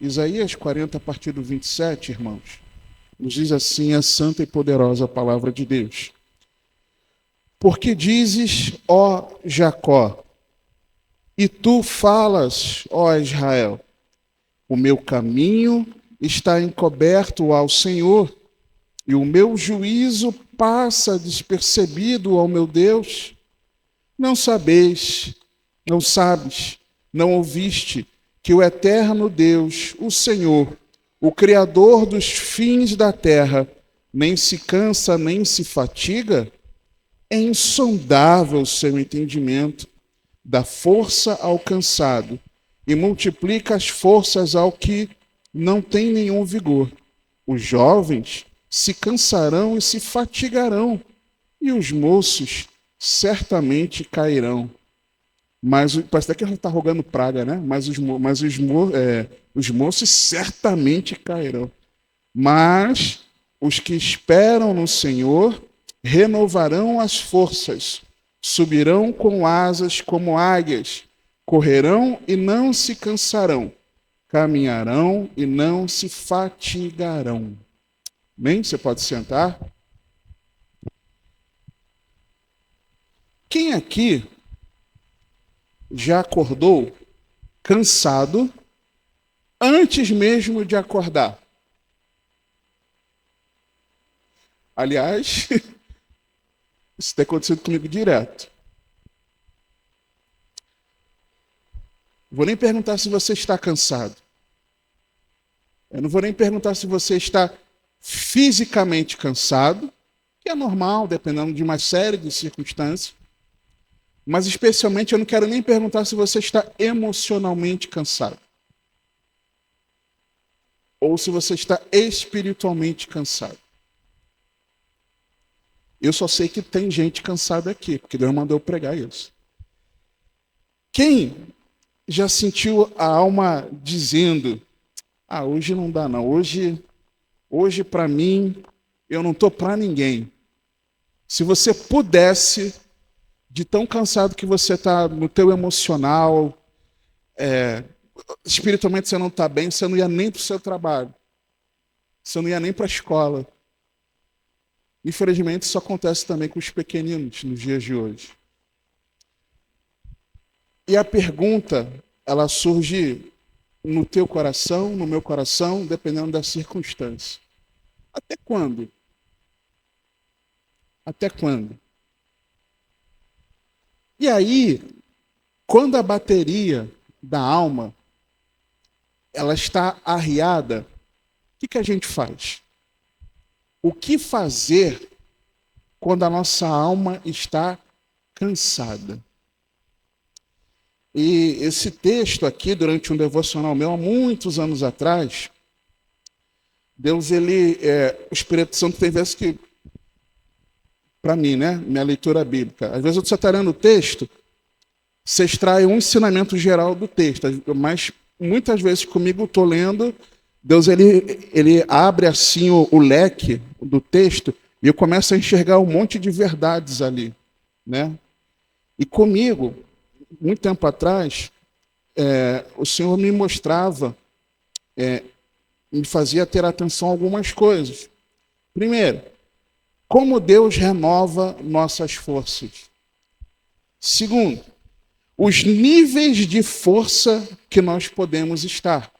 Isaías 40, a partir do 27, irmãos, nos diz assim a santa e poderosa palavra de Deus. Porque dizes, ó Jacó, e tu falas, ó Israel, o meu caminho está encoberto ao Senhor, e o meu juízo passa despercebido ao meu Deus. Não sabeis, não sabes, não ouviste que o eterno Deus, o Senhor, o Criador dos fins da terra, nem se cansa, nem se fatiga? É insondável o seu entendimento, dá força ao cansado e multiplica as forças ao que não tem nenhum vigor. Os jovens se cansarão e se fatigarão, e os moços certamente cairão. Mas parece até que ela está rogando praga, né? Os moços certamente cairão. Mas os que esperam no Senhor renovarão as forças, subirão com asas como águias, correrão e não se cansarão, caminharão e não se fatigarão. Bem, você pode sentar. Quem aqui já acordou cansado antes mesmo de acordar? Aliás, isso tem acontecido comigo direto. Vou nem perguntar se você está cansado. Eu não vou nem perguntar se você está fisicamente cansado, que é normal, dependendo de uma série de circunstâncias. Mas especialmente eu não quero nem perguntar se você está emocionalmente cansado. Ou se você está espiritualmente cansado. Eu só sei que tem gente cansada aqui, porque Deus mandou eu pregar isso. Quem já sentiu a alma dizendo, hoje não dá não, hoje para mim, eu não estou para ninguém. Se você pudesse, de tão cansado que você está no teu emocional, espiritualmente você não está bem, você não ia nem para o seu trabalho, você não ia nem para a escola. Infelizmente, isso acontece também com os pequeninos nos dias de hoje. E a pergunta, ela surge no teu coração, no meu coração, dependendo da circunstância. Até quando? Até quando? E aí, quando a bateria da alma ela está arriada, o que a gente faz? O que fazer quando a nossa alma está cansada? E esse texto aqui, durante um devocional meu, há muitos anos atrás, Deus, o Espírito Santo tem vezes que, para mim, né, minha leitura bíblica, às vezes eu estou só lendo o texto, você extrai um ensinamento geral do texto, mas muitas vezes comigo eu estou lendo, Deus ele abre assim o leque do texto e eu começo a enxergar um monte de verdades ali, né? E comigo, muito tempo atrás, o Senhor me mostrava, me fazia ter atenção a algumas coisas. Primeiro, como Deus renova nossas forças. Segundo, os níveis de força que nós podemos estar.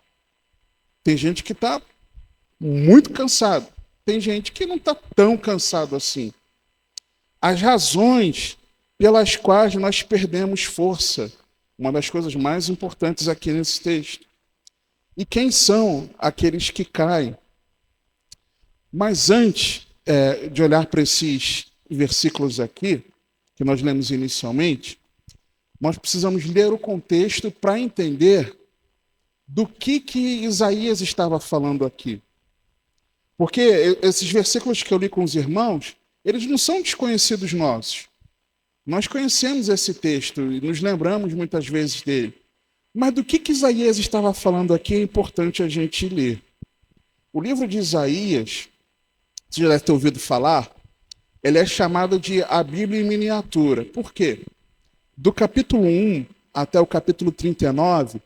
Tem gente que está muito cansado. Tem gente que não está tão cansado assim. As razões pelas quais nós perdemos força. Uma das coisas mais importantes aqui nesse texto. E quem são aqueles que caem? Mas antes de olhar para esses versículos aqui, que nós lemos inicialmente, nós precisamos ler o contexto para entender do que Isaías estava falando aqui. Porque esses versículos que eu li com os irmãos, eles não são desconhecidos nossos. Nós conhecemos esse texto e nos lembramos muitas vezes dele. Mas do que Isaías estava falando aqui é importante a gente ler. O livro de Isaías, você já deve ter ouvido falar, ele é chamado de a Bíblia em miniatura. Por quê? Do capítulo 1 até o capítulo 39,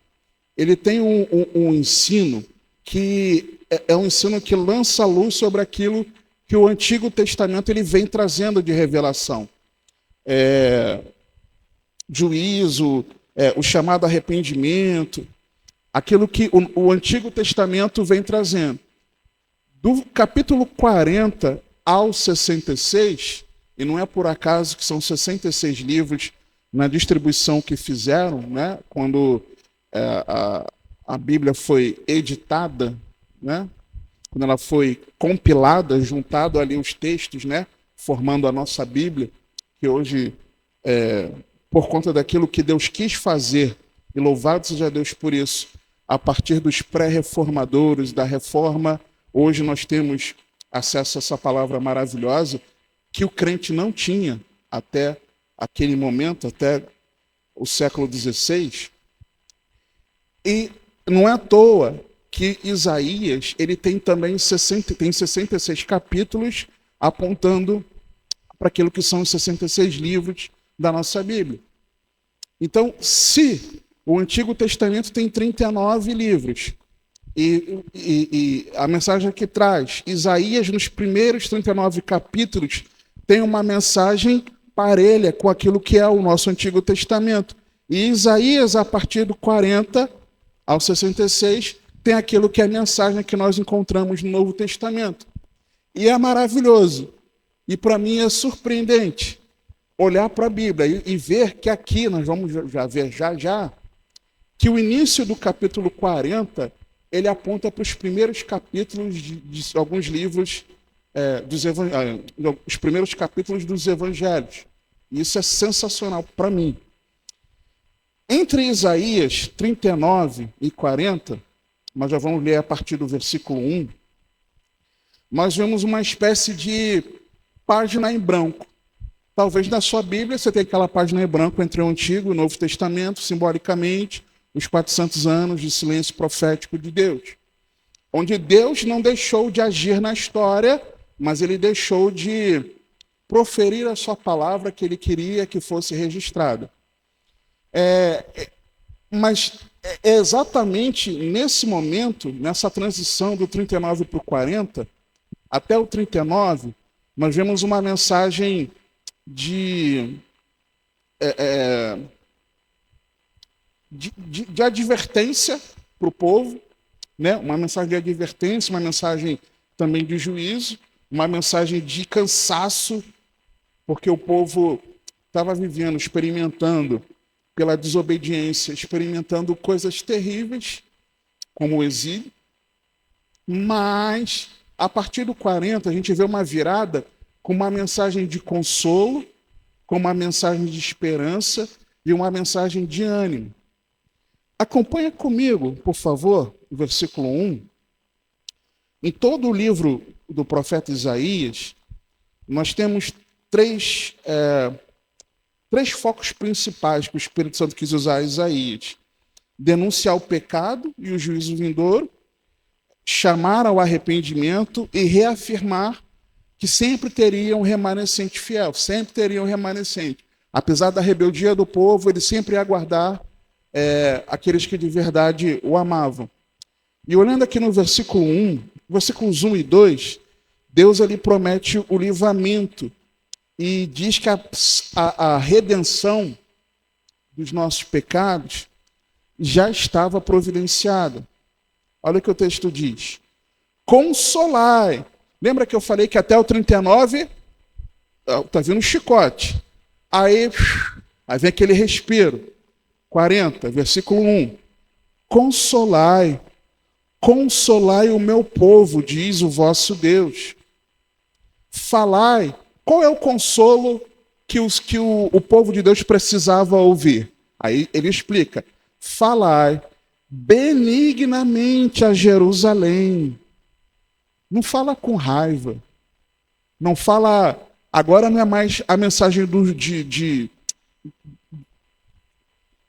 ele tem um ensino que é um ensino que lança luz sobre aquilo que o Antigo Testamento ele vem trazendo de revelação. Juízo, o chamado arrependimento, aquilo que o Antigo Testamento vem trazendo. Do capítulo 40 ao 66, e não é por acaso que são 66 livros na distribuição que fizeram, né, quando a Bíblia foi editada, né, quando ela foi compilada, juntado ali os textos, né, formando a nossa Bíblia, que hoje, por conta daquilo que Deus quis fazer, e louvado seja Deus por isso, a partir dos pré-reformadores, da reforma, hoje nós temos acesso a essa palavra maravilhosa que o crente não tinha até aquele momento, até o século XVI. E não é à toa que Isaías ele tem também 66 capítulos apontando para aquilo que são os 66 livros da nossa Bíblia. Então, se o Antigo Testamento tem 39 livros, e a mensagem que traz, Isaías, nos primeiros 39 capítulos, tem uma mensagem parelha com aquilo que é o nosso Antigo Testamento. E Isaías, a partir do 40 ao 66, tem aquilo que é a mensagem que nós encontramos no Novo Testamento. E é maravilhoso. E para mim é surpreendente olhar para a Bíblia e ver que aqui, nós vamos já ver já, que o início do capítulo 40, ele aponta para os primeiros capítulos de alguns livros, os primeiros capítulos dos evangelhos. E isso é sensacional para mim. Entre Isaías 39 e 40, nós já vamos ler a partir do versículo 1, nós vemos uma espécie de página em branco. Talvez na sua Bíblia você tenha aquela página em branco entre o Antigo e o Novo Testamento, simbolicamente, os 400 anos de silêncio profético de Deus. Onde Deus não deixou de agir na história, mas ele deixou de proferir a sua palavra que ele queria que fosse registrada. Mas é exatamente nesse momento, nessa transição do 39 para o 40, até o 39, nós vemos uma mensagem de advertência para o povo, né? Uma mensagem de advertência, uma mensagem também de juízo, uma mensagem de cansaço, porque o povo estava vivendo, experimentando pela desobediência, experimentando coisas terríveis, como o exílio. Mas, a partir do 40, a gente vê uma virada com uma mensagem de consolo, com uma mensagem de esperança e uma mensagem de ânimo. Acompanha comigo, por favor, o versículo 1. Em todo o livro do profeta Isaías, nós temos três focos principais que o Espírito Santo quis usar em Isaías. Denunciar o pecado e o juízo vindouro, chamar ao arrependimento e reafirmar que sempre teria um remanescente fiel, sempre teria um remanescente. Apesar da rebeldia do povo, ele sempre ia aguardar aqueles que de verdade o amavam. E olhando aqui no versículo 1, versículos 1 e 2, Deus ali promete o livramento e diz que a redenção dos nossos pecados já estava providenciada. Olha o que o texto diz. Consolai. Lembra que eu falei que até o 39 está vindo um chicote. Aí vem aquele respiro. 40, versículo 1. Consolai o meu povo, diz o vosso Deus. Falai. Qual é o consolo que o povo de Deus precisava ouvir? Aí ele explica. Falai benignamente a Jerusalém. Não fala com raiva. Não fala... Agora não é mais a mensagem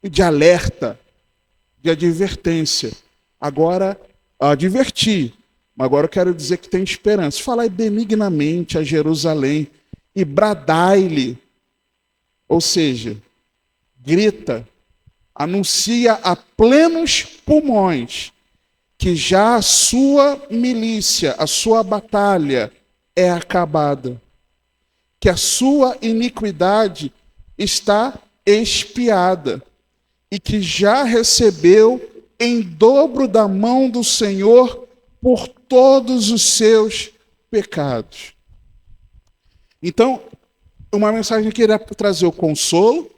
de alerta, de advertência. Agora, advertir. Agora eu quero dizer que tem esperança. Falai benignamente a Jerusalém e bradai-lhe. Ou seja, grita, anuncia a plenos pulmões que já a sua milícia, a sua batalha é acabada, que a sua iniquidade está expiada e que já recebeu em dobro da mão do Senhor por todos os seus pecados. Então, uma mensagem que irá trazer o consolo,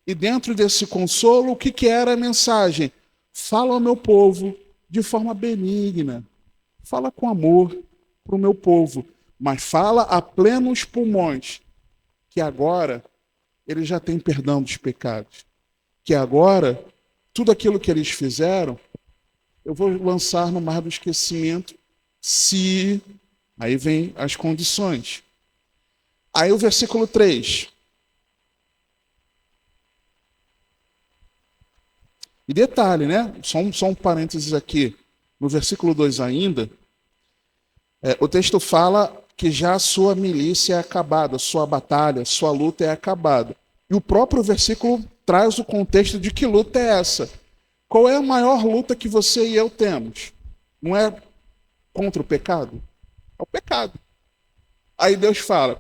e dentro desse consolo, o que era a mensagem? Fala ao meu povo de forma benigna, fala com amor para o meu povo, mas fala a plenos pulmões que agora ele já tem perdão dos pecados, que agora tudo aquilo que eles fizeram, eu vou lançar no mar do esquecimento, se... Aí vem as condições. Aí o versículo 3. E detalhe, né? Só um parênteses aqui. No versículo 2 ainda, o texto fala que já a sua milícia é acabada, sua batalha, sua luta é acabada. E o próprio versículo traz o contexto de que luta é essa. Qual é a maior luta que você e eu temos? Não é contra o pecado? É o pecado. Aí Deus fala,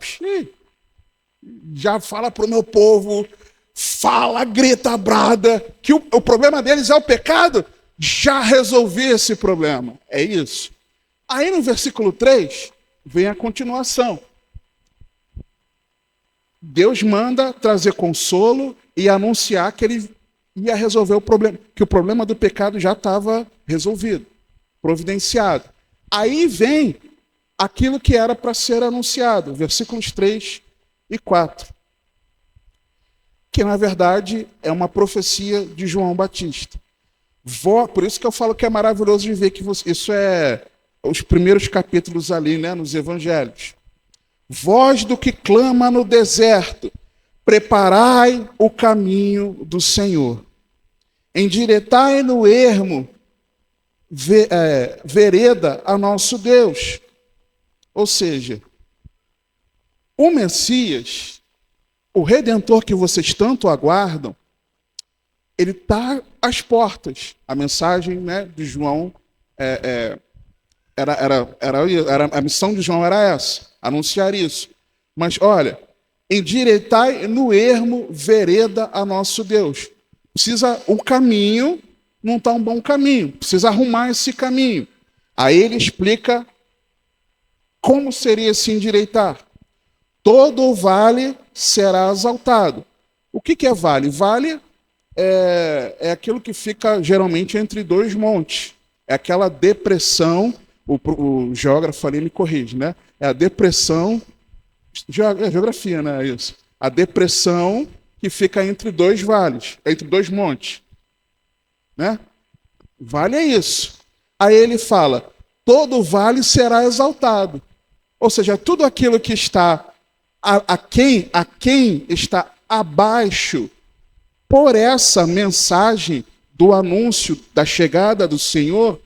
já fala para o meu povo, fala, grita, brada, que o problema deles é o pecado, já resolvi esse problema. É isso. Aí no versículo 3, vem a continuação. Deus manda trazer consolo e anunciar que ele ia resolver o problema, que o problema do pecado já estava resolvido, providenciado. Aí vem aquilo que era para ser anunciado, versículos 3 e 4. Que na verdade é uma profecia de João Batista. Por isso que eu falo que é maravilhoso de ver que isso é os primeiros capítulos ali, né, nos evangelhos. Voz do que clama no deserto, preparai o caminho do Senhor. Endireitai no ermo vereda a nosso Deus. Ou seja, o Messias, o Redentor que vocês tanto aguardam, ele está às portas. A mensagem, né, de João, a missão de João era essa, anunciar isso. Mas olha, endireitai no ermo vereda a nosso Deus. O caminho não está um bom caminho, precisa arrumar esse caminho. Aí ele explica como seria se endireitar. Todo o vale será exaltado. O que é vale? Vale é aquilo que fica geralmente entre dois montes. É aquela depressão, o geógrafo ali me corrige, né? É a depressão, geografia, né? Isso. A depressão que fica entre dois vales, entre dois montes. Né? Vale é isso. Aí ele fala, todo vale será exaltado. Ou seja, tudo aquilo que está a quem está abaixo por essa mensagem do anúncio da chegada do Senhor,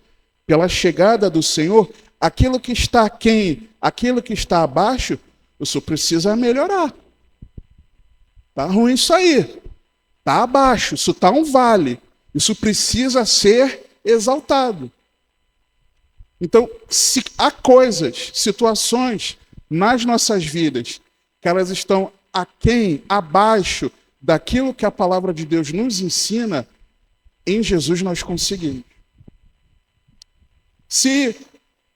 pela chegada do Senhor, aquilo que está aquém, aquilo que está abaixo, isso precisa melhorar. Está ruim isso aí. Está abaixo, isso está um vale. Isso precisa ser exaltado. Então, se há coisas, situações nas nossas vidas que elas estão aquém, abaixo daquilo que a palavra de Deus nos ensina, em Jesus nós conseguimos. Se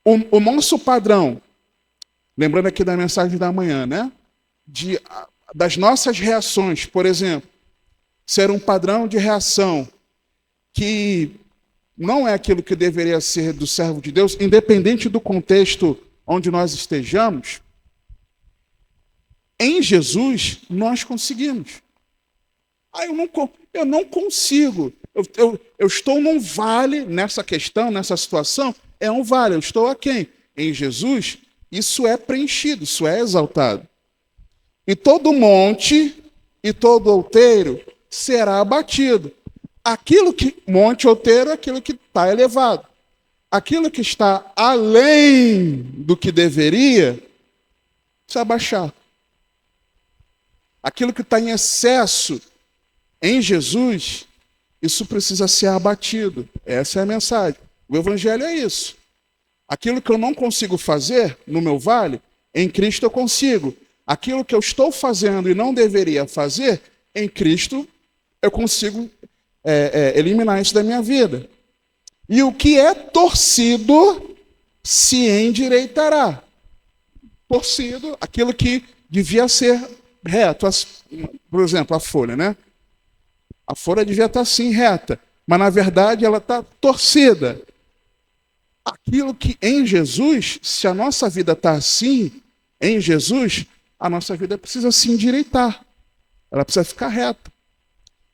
o nosso padrão, lembrando aqui da mensagem da manhã, né? Das nossas reações, por exemplo, ser um padrão de reação que não é aquilo que deveria ser do servo de Deus, independente do contexto onde nós estejamos, em Jesus nós conseguimos. Eu não consigo. Eu estou num vale nessa questão, nessa situação, é um vale, eu estou aquém. Em Jesus, isso é preenchido, isso é exaltado. E todo monte e todo outeiro será abatido. Monte outeiro é aquilo que está elevado. Aquilo que está além do que deveria, se abaixar. Aquilo que está em excesso em Jesus, isso precisa ser abatido. Essa é a mensagem. O evangelho é isso. Aquilo que eu não consigo fazer no meu vale, em Cristo eu consigo. Aquilo que eu estou fazendo e não deveria fazer, em Cristo eu consigo eliminar isso da minha vida. E o que é torcido se endireitará. Torcido, aquilo que devia ser reto. Por exemplo, a folha, né? A folha devia estar assim, reta. Mas, na verdade, ela está torcida. Aquilo que em Jesus, se a nossa vida está assim, em Jesus, a nossa vida precisa se endireitar. Ela precisa ficar reta.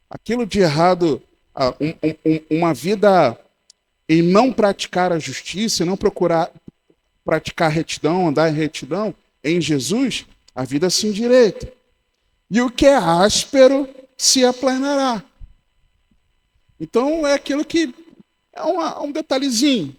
Aquilo de errado, uma vida em não praticar a justiça, em não procurar praticar retidão, andar em retidão, em Jesus, a vida se endireita. E o que é áspero se aplanará. Então é aquilo que é um detalhezinho.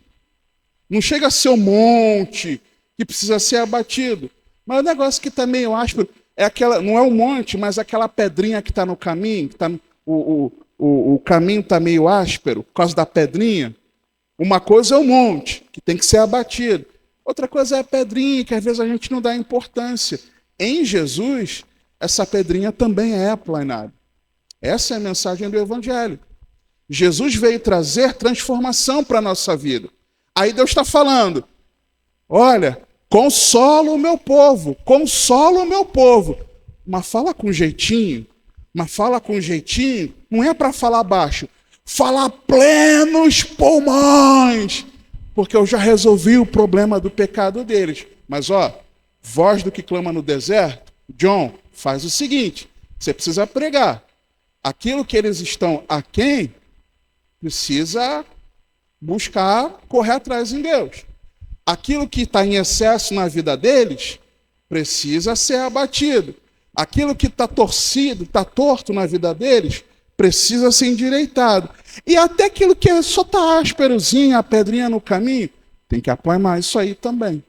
Não chega a ser um monte que precisa ser abatido. Mas o negócio que está meio áspero é aquela, não é um monte, mas aquela pedrinha que está no caminho, que tá, o caminho está meio áspero por causa da pedrinha. Uma coisa é um monte, que tem que ser abatido. Outra coisa é a pedrinha, que às vezes a gente não dá importância. Em Jesus, essa pedrinha também é aplanada. Essa é a mensagem do Evangelho. Jesus veio trazer transformação para a nossa vida. Aí Deus está falando, olha, consola o meu povo, consola o meu povo. Mas fala com jeitinho, não é para falar baixo, fala plenos pulmões, porque eu já resolvi o problema do pecado deles. Mas voz do que clama no deserto, John, faz o seguinte, você precisa pregar. Aquilo que eles estão aquém, precisa buscar, correr atrás em Deus. Aquilo que está em excesso na vida deles, precisa ser abatido. Aquilo que está torcido, está torto na vida deles, precisa ser endireitado. E até aquilo que só está ásperozinho, a pedrinha no caminho, tem que aplanar isso aí também.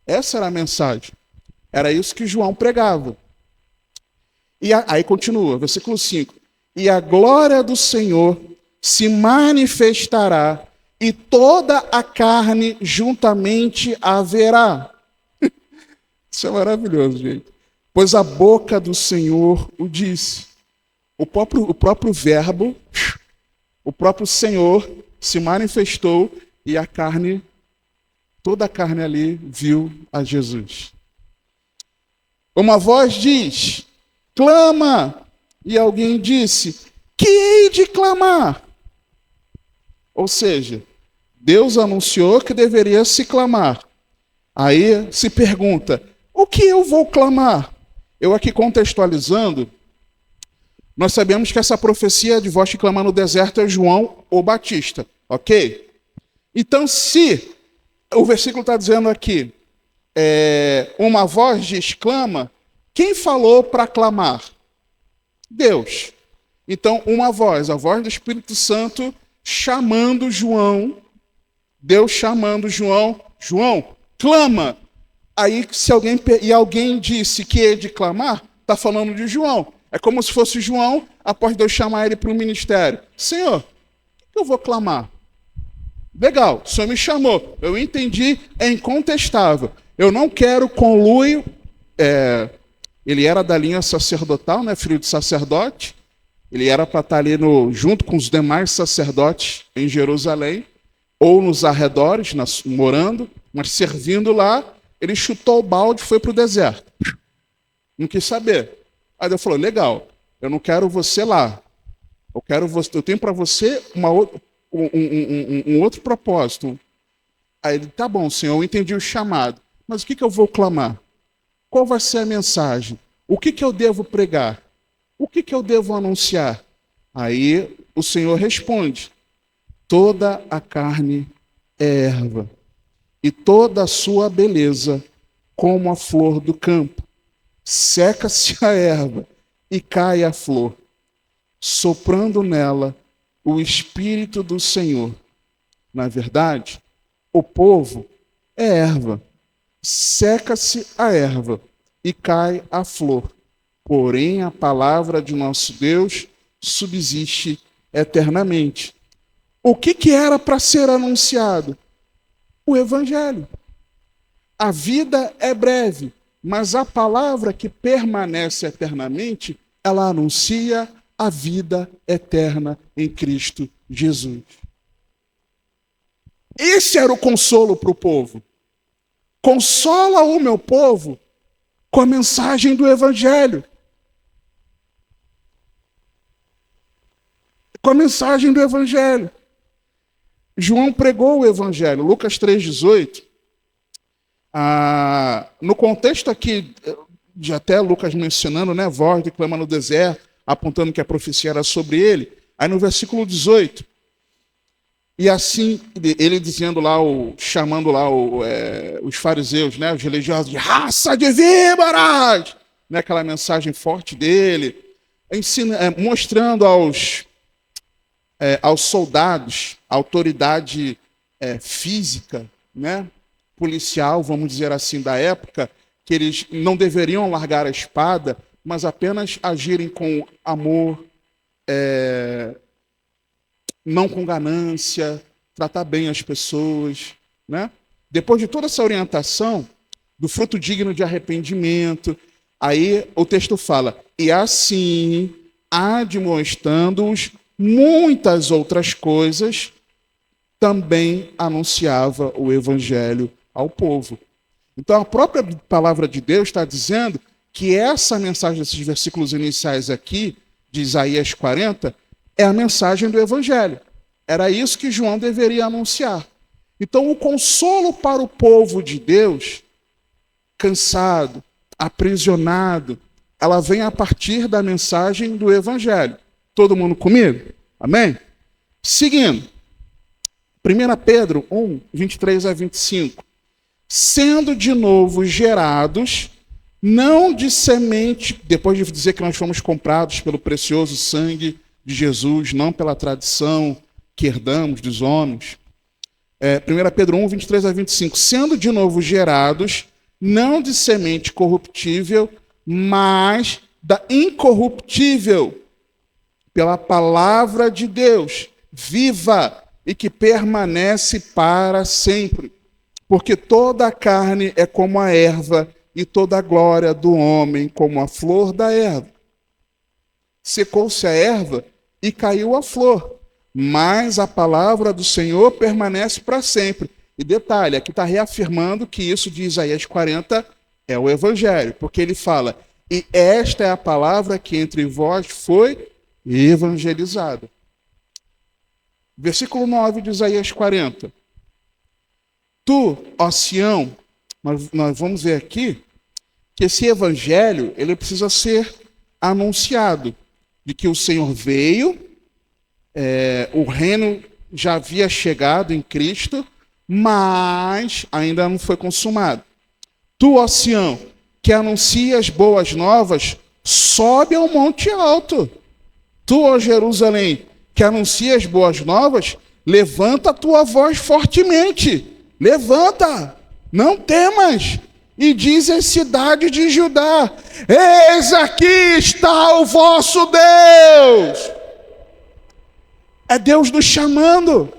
Essa era a mensagem. Era isso que João pregava. E aí continua, versículo 5. E a glória do Senhor se manifestará, e toda a carne juntamente a verá. Isso é maravilhoso, gente. Pois a boca do Senhor o disse. O próprio verbo, o próprio Senhor se manifestou e a carne, toda a carne ali viu a Jesus. Uma voz diz, clama. E alguém disse, que hei de clamar? Ou seja, Deus anunciou que deveria se clamar. Aí se pergunta, o que eu vou clamar? Eu aqui contextualizando, nós sabemos que essa profecia de voz que clama no deserto é João o Batista, ok? Então, se o versículo está dizendo aqui, uma voz diz clama, quem falou para clamar? Deus. Então, uma voz, a voz do Espírito Santo chamando João, Deus chamando João, João, clama. Aí, se alguém disse que é de clamar, está falando de João. É como se fosse João, após Deus chamar ele para o ministério. Senhor, o que eu vou clamar? Legal, o Senhor me chamou. Eu entendi, é incontestável. Eu não quero conluio. Ele era da linha sacerdotal, né, filho de sacerdote. Ele era para estar ali junto com os demais sacerdotes em Jerusalém, ou nos arredores, morando, mas servindo lá. Ele chutou o balde e foi para o deserto. Não quis saber. Aí Deus falou, legal, eu não quero você lá. Eu tenho para você um outro propósito. Aí ele, tá bom, Senhor, eu entendi o chamado. Mas o que eu vou clamar? Qual vai ser a mensagem? O que eu devo pregar? O que eu devo anunciar? Aí o Senhor responde, toda a carne é erva, e toda a sua beleza como a flor do campo. Seca-se a erva e cai a flor, soprando nela o Espírito do Senhor. Na verdade, o povo é erva. Seca-se a erva e cai a flor. Porém, a palavra de nosso Deus subsiste eternamente. O que era para ser anunciado? O Evangelho. A vida é breve, mas a palavra que permanece eternamente, ela anuncia a vida eterna em Cristo Jesus. Esse era o consolo para o povo. Consola o meu povo com a mensagem do Evangelho. Com a mensagem do Evangelho. João pregou o Evangelho, Lucas 3,18. No contexto aqui, de até Lucas mencionando, né, voz de clama no deserto, apontando que a profecia era sobre ele. Aí no versículo 18, e assim, ele dizendo lá, chamando lá os fariseus, né, os religiosos, de raça de víboras, né, aquela mensagem forte dele, mostrando aos soldados a autoridade física, né, policial, vamos dizer assim, da época, que eles não deveriam largar a espada, mas apenas agirem com amor, não com ganância, tratar bem as pessoas, né? Depois de toda essa orientação do fruto digno de arrependimento, aí o texto fala, e assim, admoestando-os muitas outras coisas, também anunciava o Evangelho ao povo. Então a própria palavra de Deus está dizendo que essa mensagem desses versículos iniciais aqui, de Isaías 40, é a mensagem do Evangelho. Era isso que João deveria anunciar. Então o consolo para o povo de Deus, cansado, aprisionado, ela vem a partir da mensagem do Evangelho. Todo mundo comigo? Amém? Seguindo. 1 Pedro 1, 23 a 25. Sendo de novo gerados, não de semente, depois de dizer que nós fomos comprados pelo precioso sangue de Jesus, não pela tradição que herdamos dos homens. 1 Pedro 1, 23 a 25. Sendo de novo gerados, não de semente corruptível, mas da incorruptível, pela palavra de Deus, viva e que permanece para sempre. Porque toda a carne é como a erva, e toda a glória do homem como a flor da erva. Secou-se a erva e caiu a flor, mas a palavra do Senhor permanece para sempre. E detalhe, aqui está reafirmando que isso de Isaías 40 é o Evangelho, porque ele fala, e esta é a palavra que entre vós foi evangelizada. Versículo 9 de Isaías 40. Tu, ó Sião, nós vamos ver aqui que esse evangelho ele precisa ser anunciado, de que o Senhor veio, o reino já havia chegado em Cristo, mas ainda não foi consumado. Tu, ó Sião, que anuncias boas novas, sobe ao monte alto. Tu, ó Jerusalém, que anuncias boas novas, levanta a tua voz fortemente. Levanta, não temas, e diz às cidades de Judá, eis aqui está o vosso Deus. É Deus nos chamando,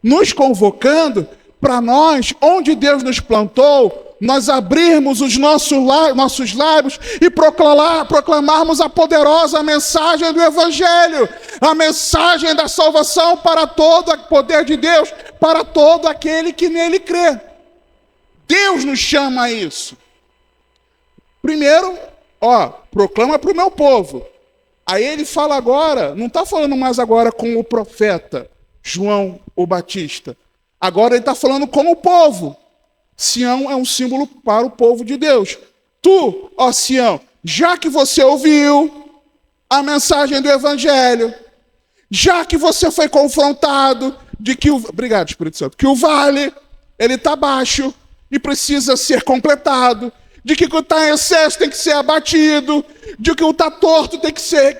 nos convocando para nós, onde Deus nos plantou, nós abrirmos os nossos lábios e proclamarmos a poderosa mensagem do Evangelho, a mensagem da salvação para todo o poder de Deus, para todo aquele que nele crê. Deus nos chama a isso. Primeiro, proclama para o meu povo. Aí ele fala agora, não está falando mais agora com o profeta João o Batista. Agora ele está falando com o povo. Sião é um símbolo para o povo de Deus. Tu, ó Sião, já que você ouviu a mensagem do Evangelho, já que você foi confrontado de que obrigado, Espírito Santo, que o vale ele está baixo e precisa ser completado, de que o que está em excesso tem que ser abatido, de que o que está torto tem que ser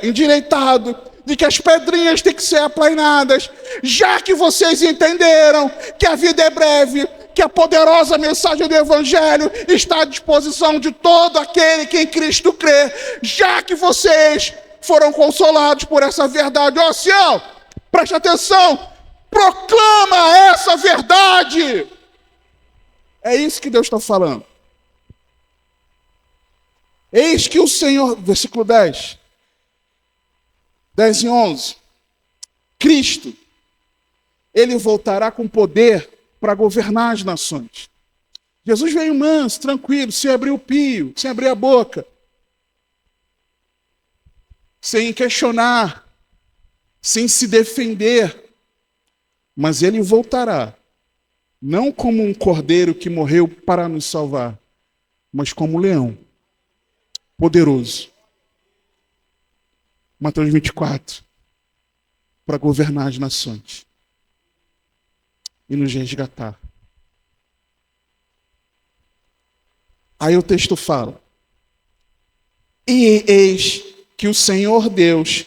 endireitado, de que as pedrinhas têm que ser aplainadas, já que vocês entenderam que a vida é breve, que a poderosa mensagem do Evangelho está à disposição de todo aquele que em Cristo crê, já que vocês foram consolados por essa verdade. Ó céu, preste atenção, proclama essa verdade. É isso que Deus está falando. Eis que o Senhor, versículo 10 e 11, Cristo, ele voltará com poder para governar as nações. Jesus veio manso, tranquilo, sem abrir o pio, sem abrir a boca, sem questionar, sem se defender. Mas ele voltará, não como um cordeiro que morreu para nos salvar, mas como um leão, poderoso. Mateus 24, para governar as nações e nos resgatar. Aí o texto fala: e eis que o Senhor Deus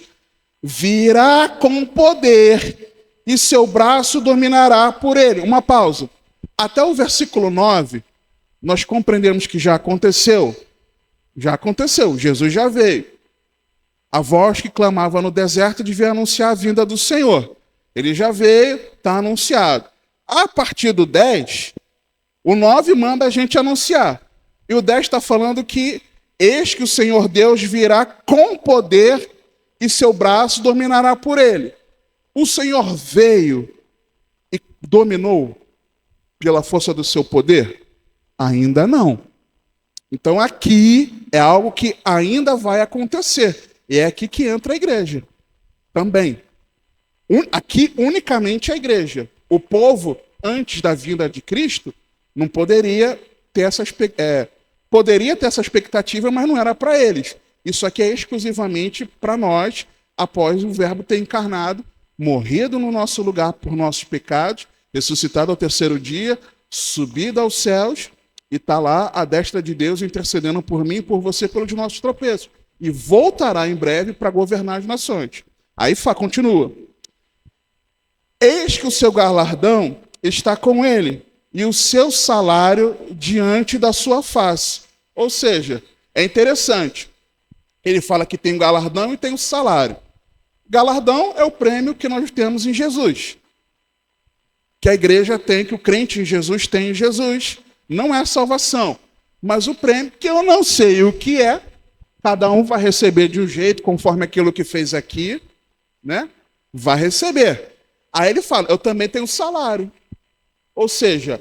virá com poder e seu braço dominará por ele. Uma pausa. Até o versículo 9, nós compreendemos que já aconteceu. Já aconteceu, Jesus já veio. A voz que clamava no deserto devia anunciar a vinda do Senhor. Ele já veio, está anunciado. A partir do 10, o 9 manda a gente anunciar. E o 10 está falando que eis que o Senhor Deus virá com poder e seu braço dominará por ele. O Senhor veio e dominou pela força do seu poder? Ainda não. Então aqui é algo que ainda vai acontecer. E é aqui que entra a igreja também. Aqui unicamente a igreja. O povo, antes da vinda de Cristo, não poderia ter poderia ter essa expectativa, mas não era para eles. Isso aqui é exclusivamente para nós, após o Verbo ter encarnado, morrido no nosso lugar por nossos pecados, ressuscitado ao terceiro dia, subido aos céus e está lá à destra de Deus intercedendo por mim e por você pelos nossos tropeços. E voltará em breve para governar as nações. Aí continua. Eis que o seu galardão está com ele, e o seu salário diante da sua face. Ou seja, é interessante. Ele fala que tem o galardão e tem o salário. Galardão é o prêmio que nós temos em Jesus. Que a igreja tem, que o crente em Jesus tem em Jesus. Não é a salvação. Mas o prêmio, que eu não sei o que é, cada um vai receber de um jeito, conforme aquilo que fez aqui, né? Vai receber. Aí ele fala, eu também tenho salário. Ou seja,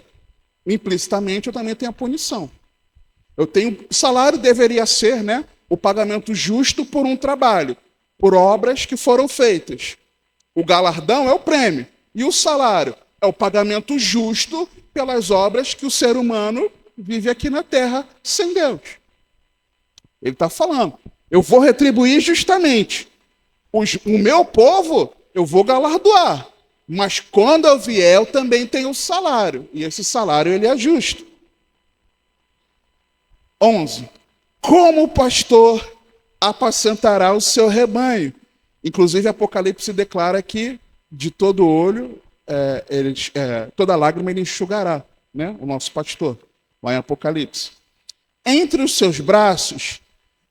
implicitamente eu também tenho a punição. Eu tenho, salário deveria ser, né, o pagamento justo por um trabalho, por obras que foram feitas. O galardão é o prêmio. E o salário é o pagamento justo pelas obras que o ser humano vive aqui na terra sem Deus. Ele está falando, eu vou retribuir justamente. O meu povo, eu vou galardoar. Mas quando eu vier, eu também tenho um salário. E esse salário, ele é justo. 11. Como o pastor apacentará o seu rebanho? Inclusive, Apocalipse declara que de todo olho, toda lágrima ele enxugará, né? O nosso pastor, lá em Apocalipse. Entre os seus braços,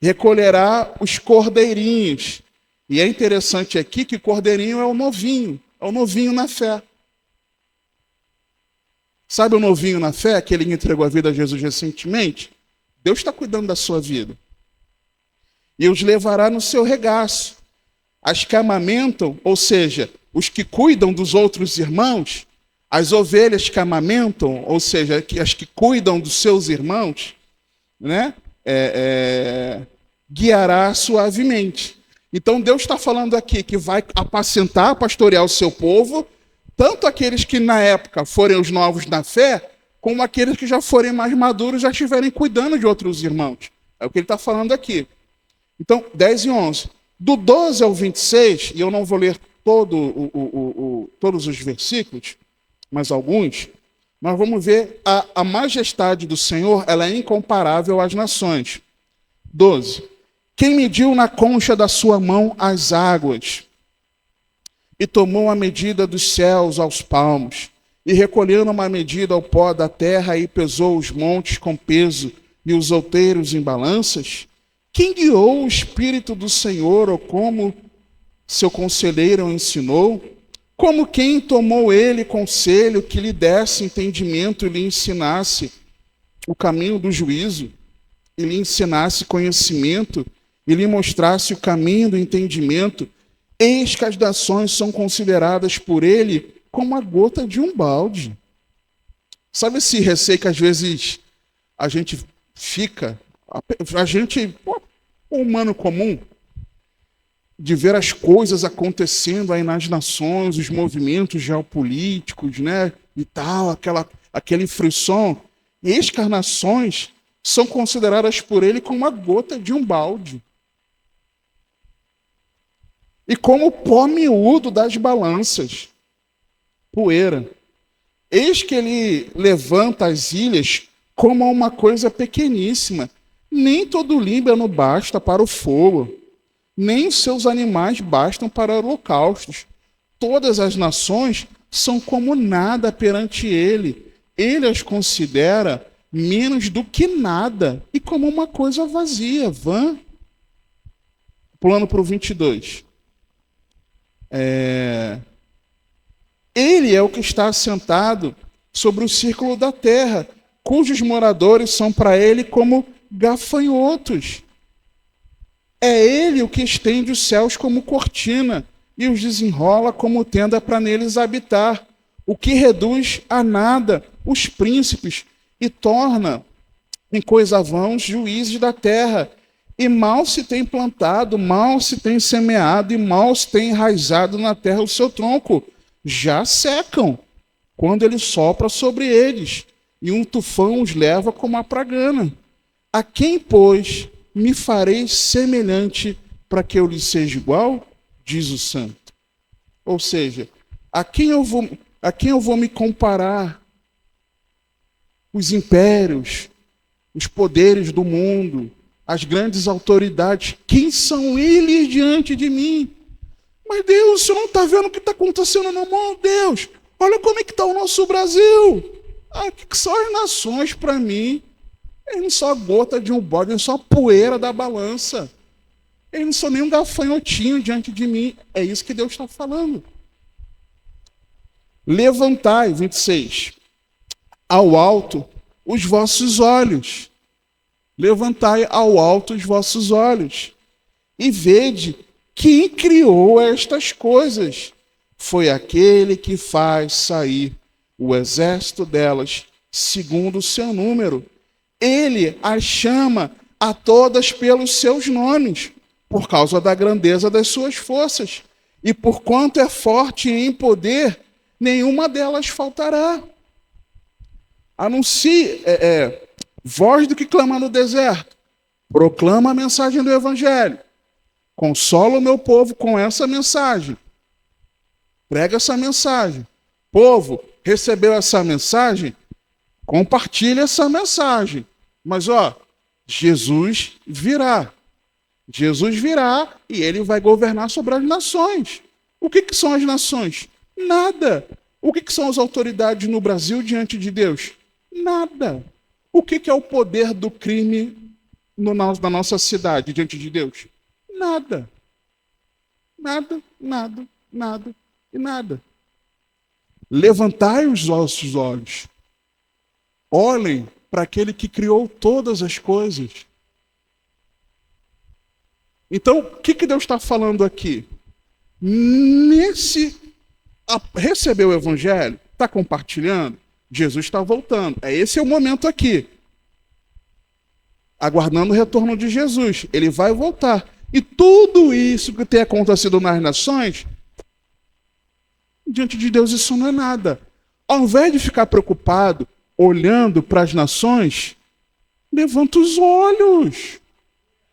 recolherá os cordeirinhos. E é interessante aqui que cordeirinho é o novinho na fé. Sabe o novinho na fé, aquele que entregou a vida a Jesus recentemente? Deus está cuidando da sua vida. E os levará no seu regaço. As que amamentam, ou seja, os que cuidam dos outros irmãos, as ovelhas que amamentam, ou seja, as que cuidam dos seus irmãos, né? Guiará suavemente. Então Deus está falando aqui que vai apacentar, pastorear o seu povo, tanto aqueles que na época forem os novos na fé, como aqueles que já forem mais maduros, já estiverem cuidando de outros irmãos. É o que ele está falando aqui. Então, 10 e 11. Do 12 ao 26, e eu não vou ler todos os versículos, mas alguns, nós vamos ver a majestade do Senhor, ela é incomparável às nações. 12. Quem mediu na concha da sua mão as águas, e tomou a medida dos céus aos palmos, e recolhendo uma medida ao pó da terra, e pesou os montes com peso, e os outeiros em balanças? Quem guiou o Espírito do Senhor, ou como seu conselheiro o ensinou? Como quem tomou ele conselho que lhe desse entendimento e lhe ensinasse o caminho do juízo, e lhe ensinasse conhecimento, e lhe mostrasse o caminho do entendimento? Eis que as nações são consideradas por ele como a gota de um balde. Sabe esse receio que às vezes a gente fica, o humano comum, de ver as coisas acontecendo aí nas nações, os movimentos geopolíticos, né, e tal, aquele frisson. E eis que as nações são consideradas por ele como a gota de um balde. E como o pó miúdo das balanças, poeira. Eis que ele levanta as ilhas como uma coisa pequeníssima. Nem todo o Líbano basta para o fogo, nem os seus animais bastam para holocaustos. Todas as nações são como nada perante ele. Ele as considera menos do que nada e como uma coisa vazia, vã. Pulando para o 22. Ele é o que está assentado sobre o círculo da terra, cujos moradores são para ele como gafanhotos. É ele o que estende os céus como cortina e os desenrola como tenda para neles habitar, o que reduz a nada os príncipes e torna em coisa vã os juízes da terra. E mal se tem plantado, mal se tem semeado, e mal se tem enraizado na terra o seu tronco. Já secam, quando ele sopra sobre eles, e um tufão os leva como a pragana. A quem, pois, me farei semelhante para que eu lhe seja igual? Diz o santo. Ou seja, a quem eu vou me comparar? Os impérios, os poderes do mundo, as grandes autoridades, quem são eles diante de mim? Mas Deus, o Senhor não está vendo o que está acontecendo no mundo? Deus, olha como é que está o nosso Brasil. O que são as nações para mim? Eles não são a gota de um balde, eles são a poeira da balança. Eles não são nem um gafanhotinho diante de mim. É isso que Deus está falando. Levantai, 26, ao alto os vossos olhos. Levantai ao alto os vossos olhos e vede quem criou estas coisas. Foi aquele que faz sair o exército delas segundo o seu número. Ele as chama a todas pelos seus nomes, por causa da grandeza das suas forças. E porquanto é forte em poder, nenhuma delas faltará. Anuncie, voz do que clama no deserto, proclama a mensagem do evangelho, consola o meu povo com essa mensagem, prega essa mensagem. Povo, recebeu essa mensagem? Compartilha essa mensagem. Mas Jesus virá. Jesus virá e ele vai governar sobre as nações. O que são as nações? Nada. O que são as autoridades no Brasil diante de Deus? Nada. O que é o poder do crime na nossa cidade diante de Deus? Nada. Nada, nada, nada e nada. Levantai os vossos olhos. Olhem para aquele que criou todas as coisas. Então, o que Deus está falando aqui? Recebeu o evangelho? Está compartilhando? Jesus está voltando. Esse é o momento aqui. Aguardando o retorno de Jesus. Ele vai voltar. E tudo isso que tem acontecido nas nações, diante de Deus isso não é nada. Ao invés de ficar preocupado, olhando para as nações, levanta os olhos.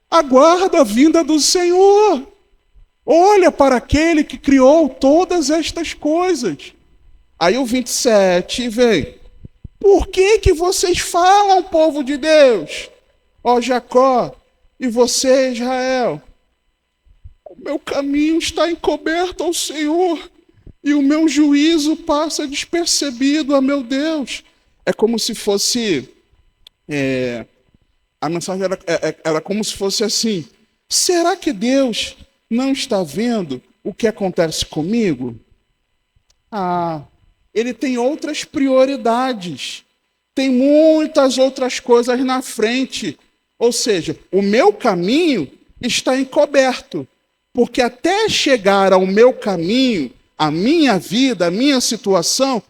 Aguarda a vinda do Senhor. Olha para aquele que criou todas estas coisas. Aí o 27 vem. Por que vocês falam, povo de Deus? Ó Jacó, e você, Israel? O meu caminho está encoberto ao Senhor, e o meu juízo passa despercebido a meu Deus. É como se fosse A mensagem era como se fosse assim: será que Deus não está vendo o que acontece comigo? Ah, ele tem outras prioridades. Tem muitas outras coisas na frente. Ou seja, o meu caminho está encoberto. Porque até chegar ao meu caminho, a minha vida, a minha situação,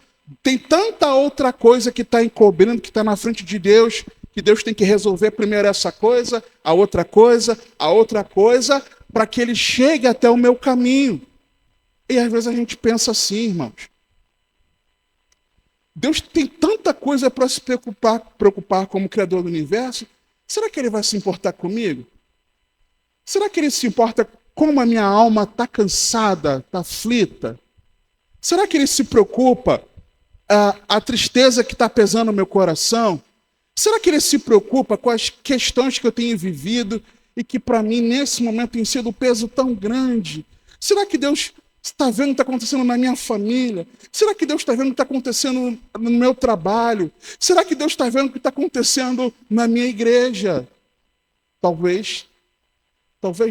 tem tanta outra coisa que está encobrindo, que está na frente de Deus, que Deus tem que resolver primeiro essa coisa, a outra coisa, para que ele chegue até o meu caminho. E às vezes a gente pensa assim, irmãos. Deus tem tanta coisa para se preocupar como Criador do universo. Será que ele vai se importar comigo? Será que ele se importa como a minha alma está cansada, está aflita? Será que ele se preocupa a tristeza que está pesando no meu coração? Será que ele se preocupa com as questões que eu tenho vivido e que para mim nesse momento tem sido um peso tão grande? Será que Deus está vendo o que está acontecendo na minha família? Será que Deus está vendo o que está acontecendo no meu trabalho? Será que Deus está vendo o que está acontecendo na minha igreja? Talvez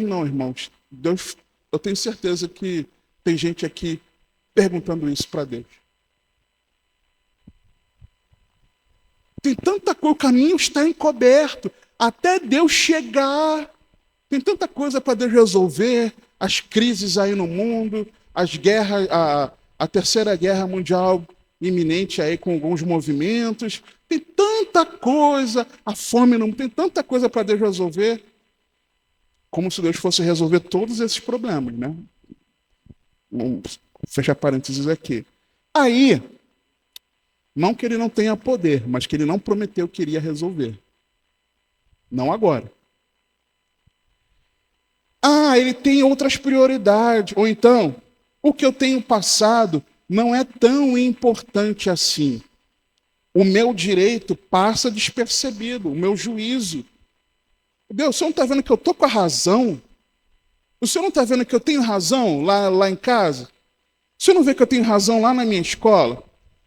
não, irmãos. Deus, eu tenho certeza que tem gente aqui perguntando isso para Deus. Tem tanta coisa, o caminho está encoberto, até Deus chegar. Tem tanta coisa para Deus resolver, as crises aí no mundo, as guerras, a terceira guerra mundial iminente aí com alguns movimentos. Tem tanta coisa, a fome no mundo, tem tanta coisa para Deus resolver, como se Deus fosse resolver todos esses problemas, né? Vamos fechar parênteses aqui. Aí, não que ele não tenha poder, mas que ele não prometeu que iria resolver. Não agora. Ele tem outras prioridades. Ou então, o que eu tenho passado não é tão importante assim. O meu direito passa despercebido, o meu juízo. Deus, o senhor não está vendo que eu estou com a razão? O senhor não está vendo que eu tenho razão lá em casa? O senhor não vê que eu tenho razão lá na minha escola?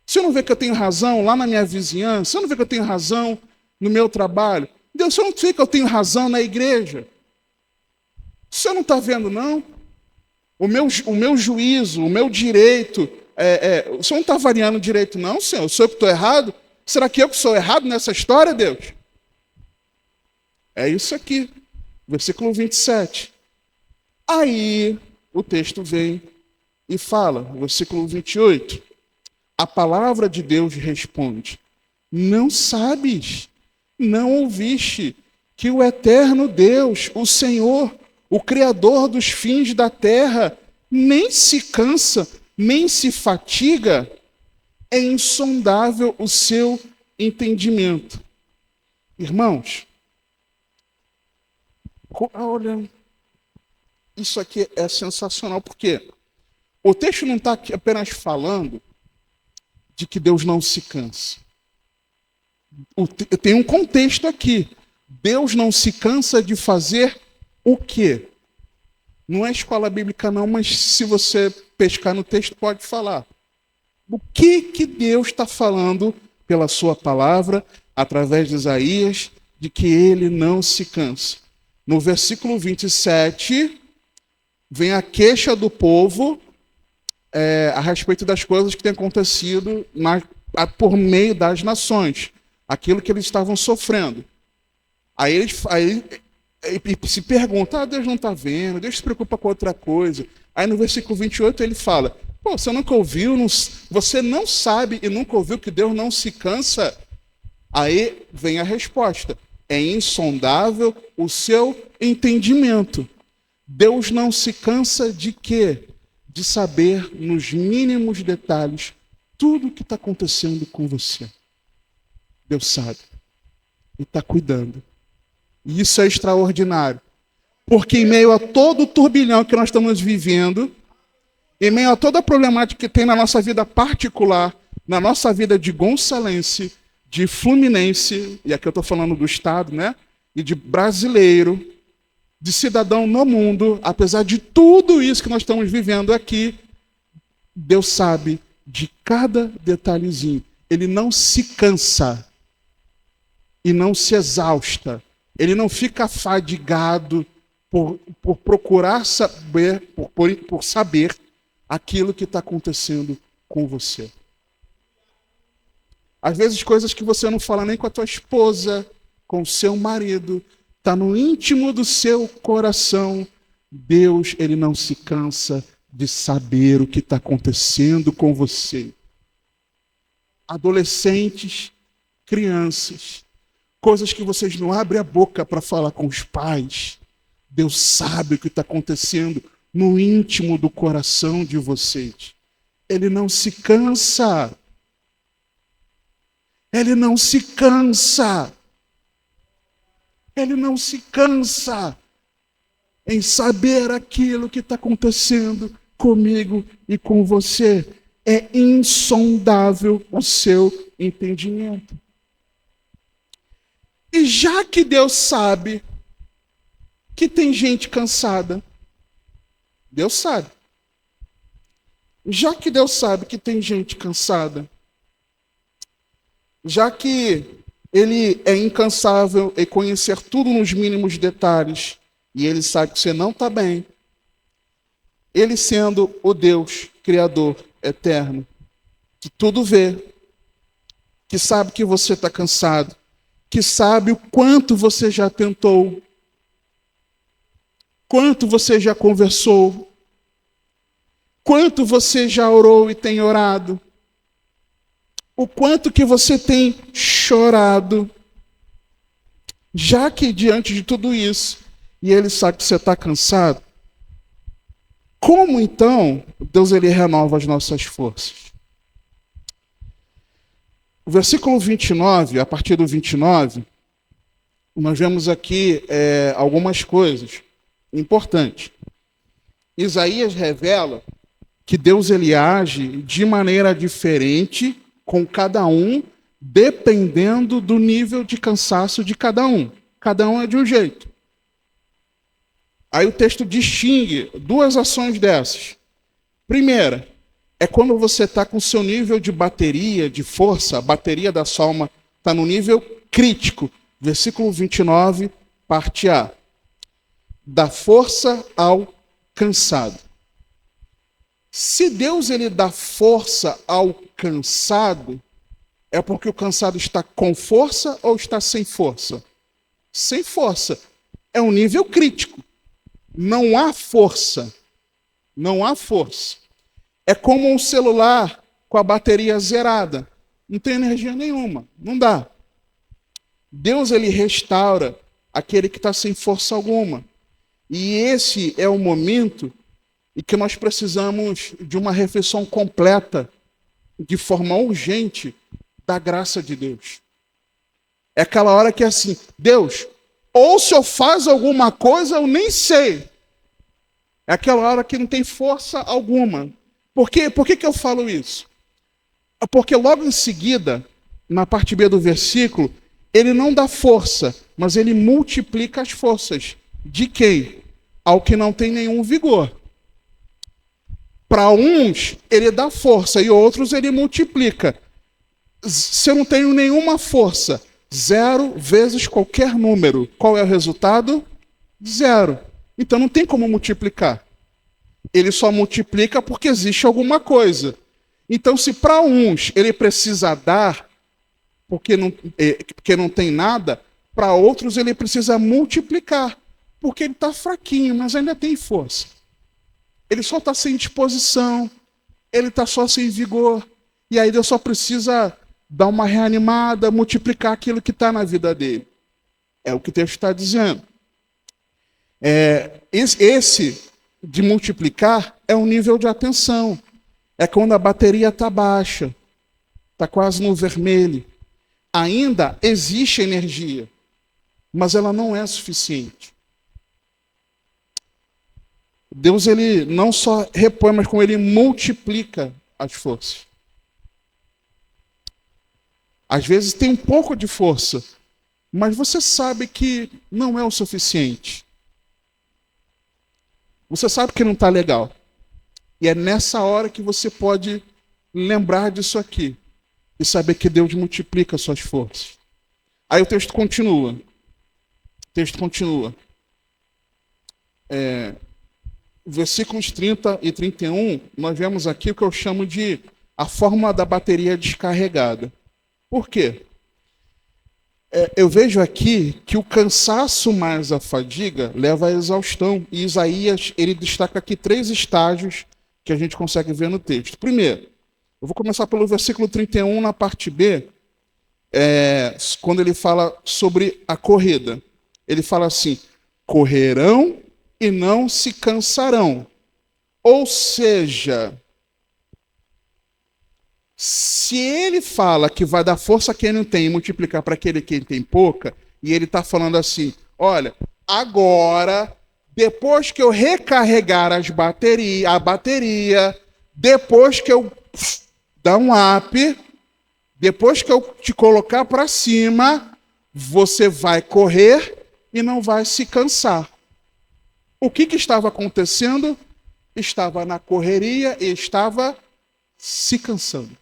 O senhor não vê que eu tenho razão lá na minha vizinhança? O senhor não vê que eu tenho razão no meu trabalho? Deus, o senhor não vê que eu tenho razão na igreja? O senhor não está vendo, não? O meu juízo, o meu direito, o senhor não está variando o direito, não, senhor? Sou eu que estou errado? Será que eu que sou errado nessa história, Deus? É isso aqui, versículo 27. Aí o texto vem e fala, versículo 28. A palavra de Deus responde: não sabes, não ouviste, que o eterno Deus, o Senhor, o Criador dos fins da terra, nem se cansa, nem se fatiga? É insondável o seu entendimento. Irmãos, olha, isso aqui é sensacional, porque o texto não está apenas falando de que Deus não se cansa. Tem um contexto aqui. Deus não se cansa de fazer o quê? Não é escola bíblica não, mas se você pescar no texto pode falar. O que Deus está falando pela sua palavra, através de Isaías, de que ele não se cansa? No versículo 27, vem a queixa do povo a respeito das coisas que têm acontecido por meio das nações, aquilo que eles estavam sofrendo. Aí ele se pergunta, Deus não está vendo, Deus se preocupa com outra coisa. Aí no versículo 28 ele fala, você nunca ouviu, você não sabe e nunca ouviu que Deus não se cansa? Aí vem a resposta, é insondável o seu entendimento. Deus não se cansa de quê? De saber nos mínimos detalhes tudo o que está acontecendo com você. Deus sabe e está cuidando. E isso é extraordinário. Porque em meio a todo o turbilhão que nós estamos vivendo, em meio a toda a problemática que tem na nossa vida particular, na nossa vida de gonçalense, de fluminense, e aqui eu estou falando do Estado, né? E de brasileiro, de cidadão no mundo, apesar de tudo isso que nós estamos vivendo aqui, Deus sabe de cada detalhezinho. Ele não se cansa e não se exausta Ele não fica afadigado por procurar saber, por saber aquilo que está acontecendo com você. Às vezes coisas que você não fala nem com a tua esposa, com o seu marido, está no íntimo do seu coração. Deus, ele não se cansa de saber o que está acontecendo com você. Adolescentes, crianças, coisas que vocês não abrem a boca para falar com os pais. Deus sabe o que está acontecendo no íntimo do coração de vocês. Ele não se cansa. Ele não se cansa. Ele não se cansa em saber aquilo que está acontecendo comigo e com você. É insondável o seu entendimento. E já que Deus sabe que tem gente cansada, Deus sabe. Já que Deus sabe que tem gente cansada, já que Ele é incansável em conhecer tudo nos mínimos detalhes, e Ele sabe que você não está bem, Ele sendo o Deus Criador eterno, que tudo vê, que sabe que você está cansado, que sabe o quanto você já tentou, quanto você já conversou, quanto você já orou e tem orado, o quanto que você tem chorado, já que diante de tudo isso, e Ele sabe que você está cansado, como então Deus ele renova as nossas forças? O versículo 29, a partir do 29, nós vemos aqui algumas coisas importantes. Isaías revela que Deus ele age de maneira diferente com cada um, dependendo do nível de cansaço de cada um. Cada um é de um jeito. Aí o texto distingue duas ações dessas. Primeira, é quando você está com o seu nível de bateria, de força, a bateria da sua alma está no nível crítico. Versículo 29, parte A. Da força ao cansado. Se Deus ele dá força ao cansado, é porque o cansado está com força ou está sem força? Sem força. É um nível crítico. Não há força. Não há força. É como um celular com a bateria zerada. Não tem energia nenhuma. Não dá. Deus ele restaura aquele que está sem força alguma. E esse é o momento em que nós precisamos de uma refeição completa, de forma urgente, da graça de Deus. É aquela hora que é assim, Deus, ou se eu faço alguma coisa, eu nem sei. É aquela hora que não tem força alguma. Por que eu falo isso? Porque logo em seguida, na parte B do versículo, ele não dá força, mas ele multiplica as forças. De quem? Ao que não tem nenhum vigor. Para uns, ele dá força e outros ele multiplica. Se eu não tenho nenhuma força, 0 vezes qualquer número, qual é o resultado? 0. Então não tem como multiplicar. Ele só multiplica porque existe alguma coisa. Então, se para uns ele precisa dar, porque não tem nada, para outros ele precisa multiplicar, porque ele está fraquinho, mas ainda tem força. Ele só está sem disposição, ele está só sem vigor, e aí Deus só precisa dar uma reanimada, multiplicar aquilo que está na vida dele. É o que o texto está dizendo. Esse de multiplicar é um nível de atenção. É quando a bateria está baixa, está quase no vermelho. Ainda existe energia, mas ela não é suficiente. Deus ele não só repõe, mas como ele multiplica as forças. Às vezes tem um pouco de força, mas você sabe que não é o suficiente. Você sabe que não está legal. E é nessa hora que você pode lembrar disso aqui e saber que Deus multiplica as suas forças. Aí o texto continua. texto continua. Versículos 30 e 31, nós vemos aqui o que eu chamo de a fórmula da bateria descarregada. Por quê? Eu vejo aqui que o cansaço mais a fadiga leva à exaustão. E Isaías, ele destaca aqui 3 estágios que a gente consegue ver no texto. Primeiro, eu vou começar pelo versículo 31, na parte B, quando ele fala sobre a corrida. Ele fala assim: correrão e não se cansarão. Ou seja, se ele fala que vai dar força a quem não tem e multiplicar para aquele que tem pouca, e ele está falando assim, olha, agora, depois que eu recarregar a bateria, depois que eu dar um up, depois que eu te colocar para cima, você vai correr e não vai se cansar. O que estava acontecendo? Estava na correria e estava se cansando.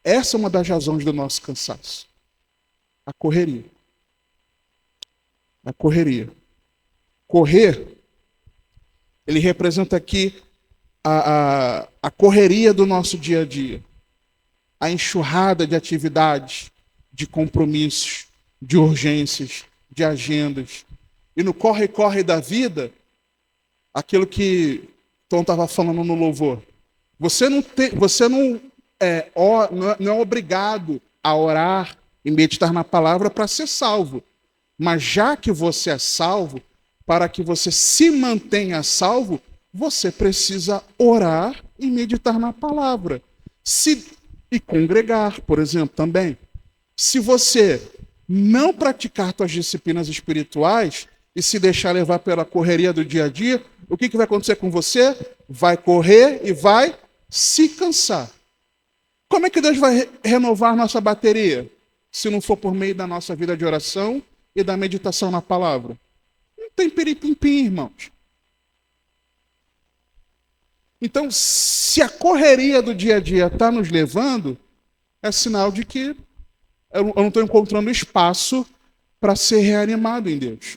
Essa é uma das razões do nosso cansaço. A correria. A correria. Correr, ele representa aqui a correria do nosso dia a dia. A enxurrada de atividades, de compromissos, de urgências, de agendas. E no corre-corre da vida, aquilo que Tom estava falando no louvor. Você não é obrigado a orar e meditar na palavra para ser salvo. Mas já que você é salvo, para que você se mantenha salvo, você precisa orar e meditar na palavra. E congregar, por exemplo, também. Se você não praticar suas disciplinas espirituais e se deixar levar pela correria do dia a dia, o que vai acontecer com você? Vai correr e vai se cansar. Como é que Deus vai renovar nossa bateria? Se não for por meio da nossa vida de oração e da meditação na palavra. Não tem piripimpim, irmãos. Então, se a correria do dia a dia está nos levando, é sinal de que eu não estou encontrando espaço para ser reanimado em Deus.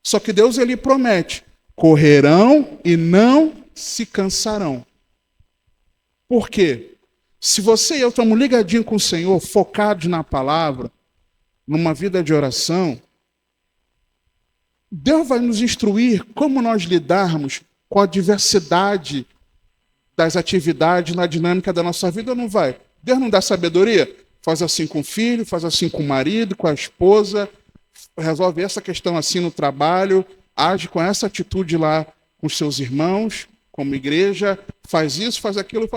Só que Deus, ele promete, correrão e não se cansarão. Por quê? Se você e eu estamos ligadinhos com o Senhor, focados na palavra, numa vida de oração, Deus vai nos instruir como nós lidarmos com a diversidade das atividades na dinâmica da nossa vida ou não vai? Deus não dá sabedoria? Faz assim com o filho, faz assim com o marido, com a esposa, resolve essa questão assim no trabalho, age com essa atitude lá com os seus irmãos, como igreja, faz isso, faz aquilo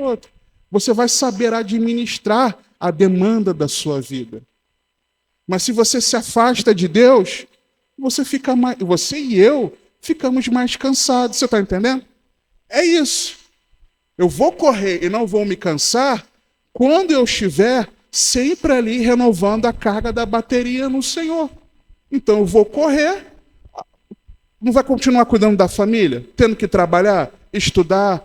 outro. Você vai saber administrar a demanda da sua vida. Mas se você se afasta de Deus, você e eu ficamos mais cansados. Você está entendendo? É isso. Eu vou correr e não vou me cansar quando eu estiver sempre ali renovando a carga da bateria no Senhor. Então eu vou correr, não vai continuar cuidando da família, tendo que trabalhar, estudar,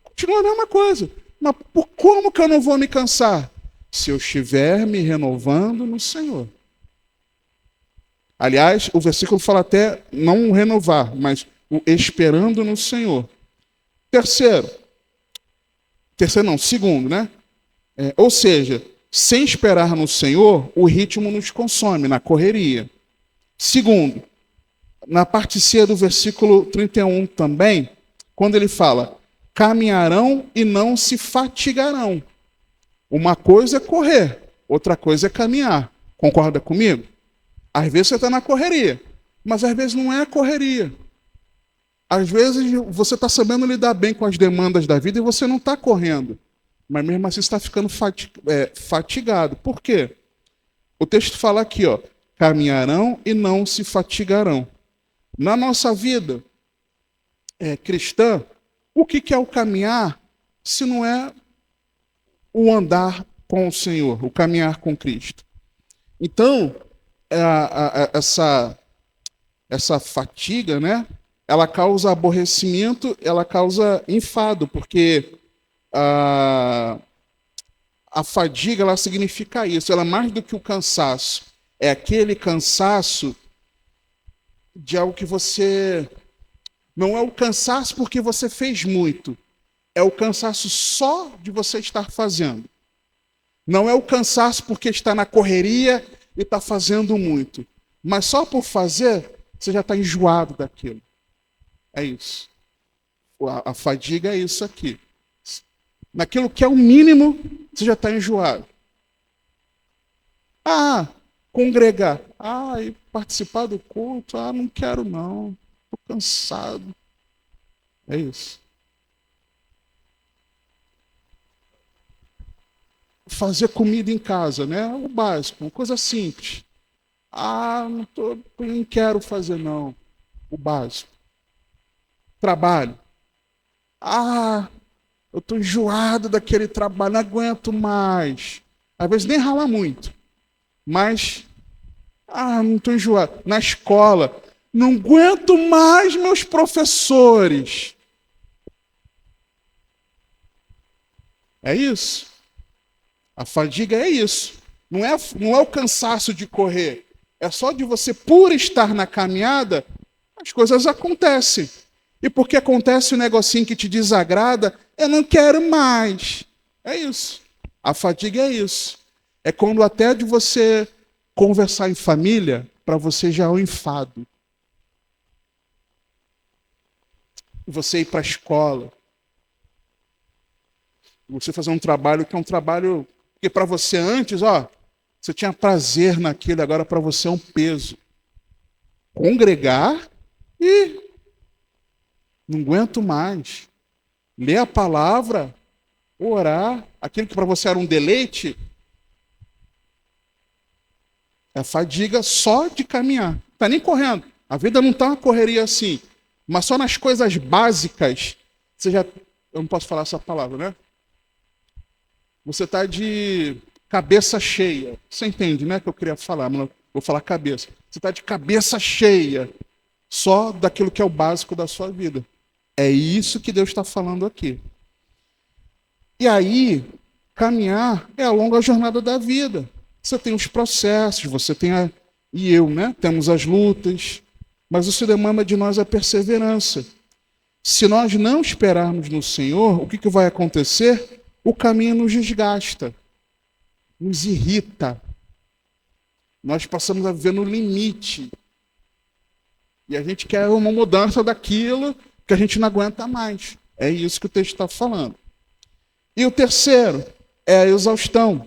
continua a mesma coisa. Mas como que eu não vou me cansar? Se eu estiver me renovando no Senhor. Aliás, o versículo fala até não renovar, mas o esperando no Senhor. Segundo, né? Ou seja, sem esperar no Senhor, o ritmo nos consome, na correria. Segundo, na parte C do versículo 31 também, quando ele fala, caminharão e não se fatigarão. Uma coisa é correr, outra coisa é caminhar. Concorda comigo? Às vezes você está na correria, mas às vezes não é a correria. Às vezes você está sabendo lidar bem com as demandas da vida e você não está correndo. Mas mesmo assim você está ficando fatigado. Por quê? O texto fala aqui, ó, caminharão e não se fatigarão. Na nossa vida cristã, o que é o caminhar se não é o andar com o Senhor, o caminhar com Cristo? Então, essa fatiga, né? Ela causa aborrecimento, ela causa enfado, porque a fadiga, ela significa isso, ela é mais do que o cansaço, É aquele cansaço de algo que você... Não é o cansaço porque você fez muito. É o cansaço só de você estar fazendo. Não é o cansaço porque está na correria e está fazendo muito. Mas só por fazer, você já está enjoado daquilo. É isso. A fadiga é isso aqui. Naquilo que é o mínimo, você já está enjoado. Ah, congregar. Ah, e participar do culto. Ah, não quero não. Estou cansado. É isso. Fazer comida em casa, né? O básico, uma coisa simples. Ah, não quero fazer não. O básico. Trabalho. Ah, eu estou enjoado daquele trabalho, não aguento mais. Às vezes nem rala muito. Mas, não estou enjoado. Na escola, não aguento mais meus professores. É isso. A fadiga é isso. Não é o cansaço de correr. É só de você, por estar na caminhada, as coisas acontecem. E porque acontece um negocinho que te desagrada, eu não quero mais. É isso. A fadiga é isso. É quando até de você conversar em família, para você já é um enfado. Você ir para a escola. Você fazer um trabalho que é um trabalho... Porque para você antes, você tinha prazer naquilo, agora para você é um peso. Congregar e não aguento mais. Ler a palavra, orar, aquilo que para você era um deleite, é fadiga só de caminhar. Não está nem correndo. A vida não está uma correria assim. Mas só nas coisas básicas, você já... Eu não posso falar essa palavra, né? Você está de cabeça cheia. Você entende, né? Que eu queria falar, mas vou falar cabeça. Você está de cabeça cheia só daquilo que é o básico da sua vida. É isso que Deus está falando aqui. E aí, caminhar é a longa jornada da vida. Você tem os processos, você tem e eu, né? Temos as lutas, mas isso demanda de nós a perseverança. Se nós não esperarmos no Senhor, o que vai acontecer? O caminho nos desgasta, nos irrita. Nós passamos a viver no limite. E a gente quer uma mudança daquilo que a gente não aguenta mais. É isso que o texto está falando. E o terceiro é a exaustão.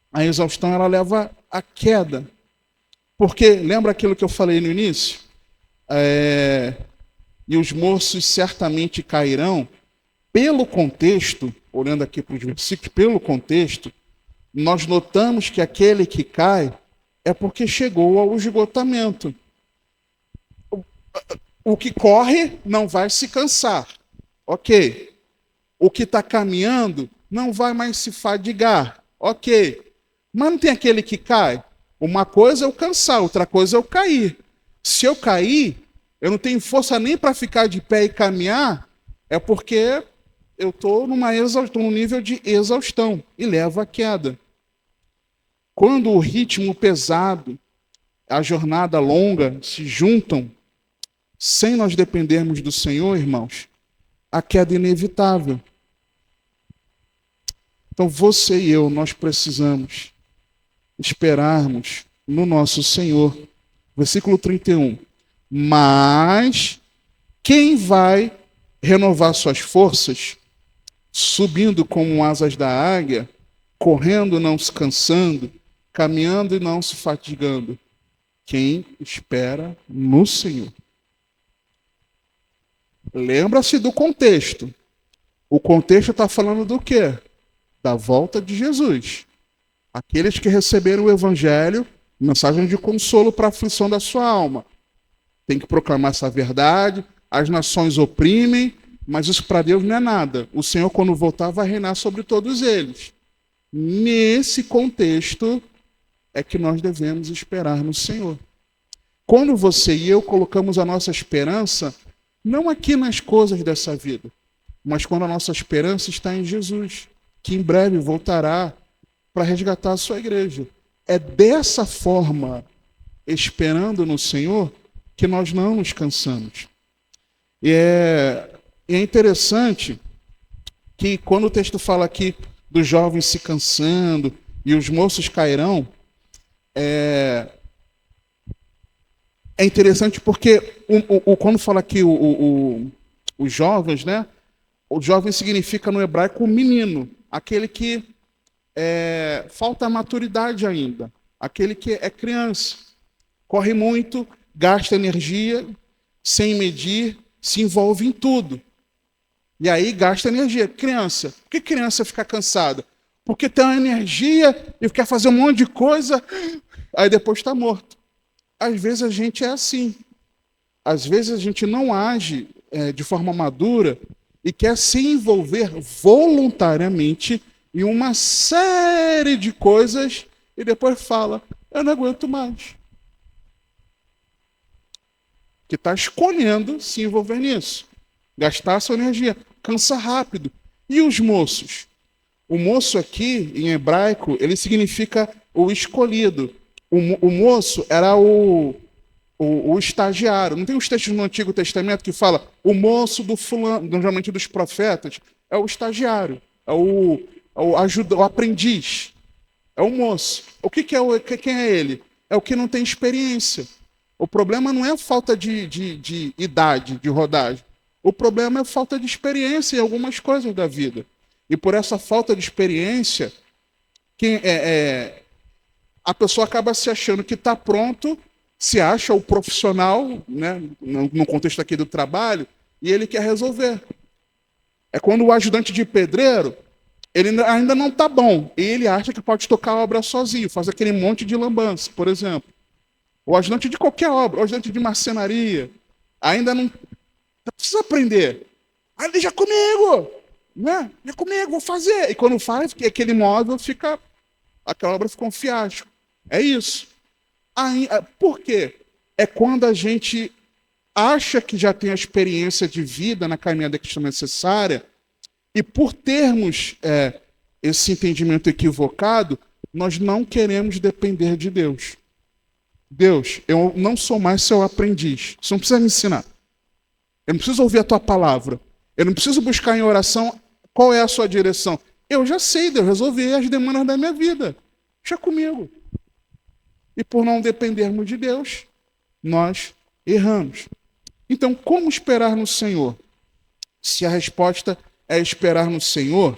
A exaustão ela leva à queda. Porque, lembra aquilo que eu falei no início? E os moços certamente cairão. Pelo contexto, olhando aqui para os versículos, pelo contexto, nós notamos que aquele que cai é porque chegou ao esgotamento. O que corre não vai se cansar. Ok. O que está caminhando não vai mais se fadigar. Ok. Mas não tem aquele que cai? Uma coisa é eu cansar, outra coisa é eu cair. Se eu cair, eu não tenho força nem para ficar de pé e caminhar, é porque eu estou num nível de exaustão e leva à queda. Quando o ritmo pesado, a jornada longa se juntam, sem nós dependermos do Senhor, irmãos, a queda é inevitável. Então você e eu, nós precisamos esperarmos no nosso Senhor. Versículo 31. Mas quem vai renovar suas forças, subindo como asas da águia, correndo não se cansando, caminhando e não se fatigando? Quem espera no Senhor. Lembra-se do contexto. O contexto está falando do quê? Da volta de Jesus. Aqueles que receberam o Evangelho, mensagem de consolo para a aflição da sua alma. Tem que proclamar essa verdade. As nações oprimem, mas isso para Deus não é nada. O Senhor, quando voltar, vai reinar sobre todos eles. Nesse contexto é que nós devemos esperar no Senhor. Quando você e eu colocamos a nossa esperança, não aqui nas coisas dessa vida, mas quando a nossa esperança está em Jesus, que em breve voltará para resgatar a sua igreja. é dessa forma, esperando no Senhor, que nós não nos cansamos. E é interessante que quando o texto fala aqui dos jovens se cansando e os moços cairão, é interessante porque quando fala aqui os jovens, né? O jovem significa no hebraico o menino, aquele que falta maturidade ainda, aquele que é criança, corre muito, gasta energia sem medir, se envolve em tudo. E aí gasta energia. Criança. Por que criança fica cansada? Porque tem uma energia e quer fazer um monte de coisa, aí depois está morto. Às vezes a gente é assim. Às vezes a gente não age de forma madura e quer se envolver voluntariamente em uma série de coisas e depois fala, eu não aguento mais. Que está escolhendo se envolver nisso. Gastar a sua energia. Cansa rápido. E os moços? O moço aqui, em hebraico, ele significa o escolhido. O moço era o estagiário. Não tem os textos no Antigo Testamento que fala o moço do fulano, normalmente dos profetas, é o estagiário, é o aprendiz, é o moço. Quem é ele? É o que não tem experiência. O problema não é a falta de idade, de rodagem. O problema é a falta de experiência em algumas coisas da vida. E por essa falta de experiência, a pessoa acaba se achando que está pronto, se acha o profissional, né, no contexto aqui do trabalho, e ele quer resolver. É quando o ajudante de pedreiro, ele ainda não está bom, e ele acha que pode tocar a obra sozinho, faz aquele monte de lambança, por exemplo. O ajudante de qualquer obra, o ajudante de marcenaria, ainda não precisa aprender. Aí deixa comigo, né? Deixa comigo, vou fazer. E quando faz, aquele móvel fica, aquela obra fica um fiasco. É isso. Aí, por quê? É quando a gente acha que já tem a experiência de vida na caminhada que é necessária, e por termos esse entendimento equivocado, nós não queremos depender de Deus. Deus, eu não sou mais seu aprendiz. Você não precisa me ensinar. Eu não preciso ouvir a tua palavra. Eu não preciso buscar em oração qual é a sua direção. Eu já sei, Deus, resolvi as demandas da minha vida. Deixa comigo. E por não dependermos de Deus, nós erramos. Então, como esperar no Senhor? Se a resposta é esperar no Senhor,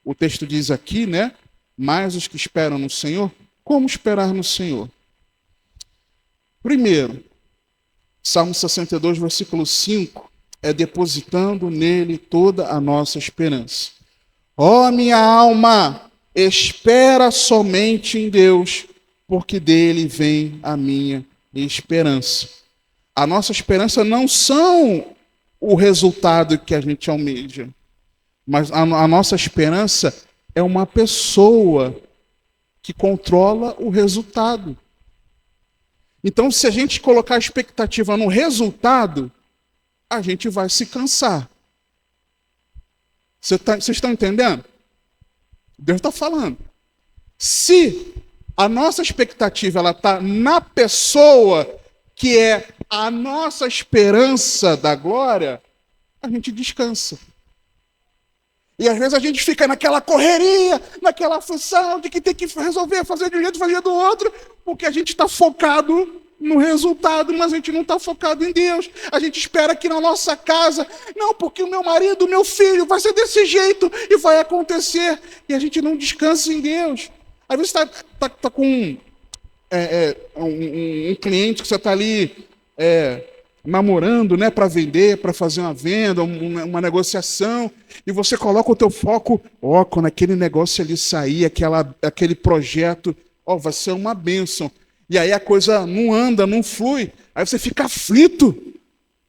o texto diz aqui, né? Mas os que esperam no Senhor, como esperar no Senhor? Primeiro, Salmo 62, versículo 5, é depositando nele toda a nossa esperança. Ó minha alma, espera somente em Deus, porque dele vem a minha esperança. A nossa esperança não são o resultado que a gente almeja, mas a nossa esperança é uma pessoa que controla o resultado. Então, se a gente colocar a expectativa no resultado, a gente vai se cansar. Vocês estão entendendo? Deus está falando. Se a nossa expectativa está na pessoa, que é a nossa esperança da glória, a gente descansa. E às vezes a gente fica naquela correria, naquela função de que tem que resolver, fazer de um jeito, fazer do outro, porque a gente está focado no resultado, mas a gente não está focado em Deus. A gente espera que na nossa casa, não, porque o meu marido, o meu filho, vai ser desse jeito e vai acontecer. E a gente não descansa em Deus. Às vezes está com um cliente que você está ali namorando, né, para vender, para fazer uma venda, uma negociação, e você coloca o teu foco, quando aquele negócio ali sair, aquele projeto, vai ser uma bênção. E aí a coisa não anda, não flui, aí você fica aflito.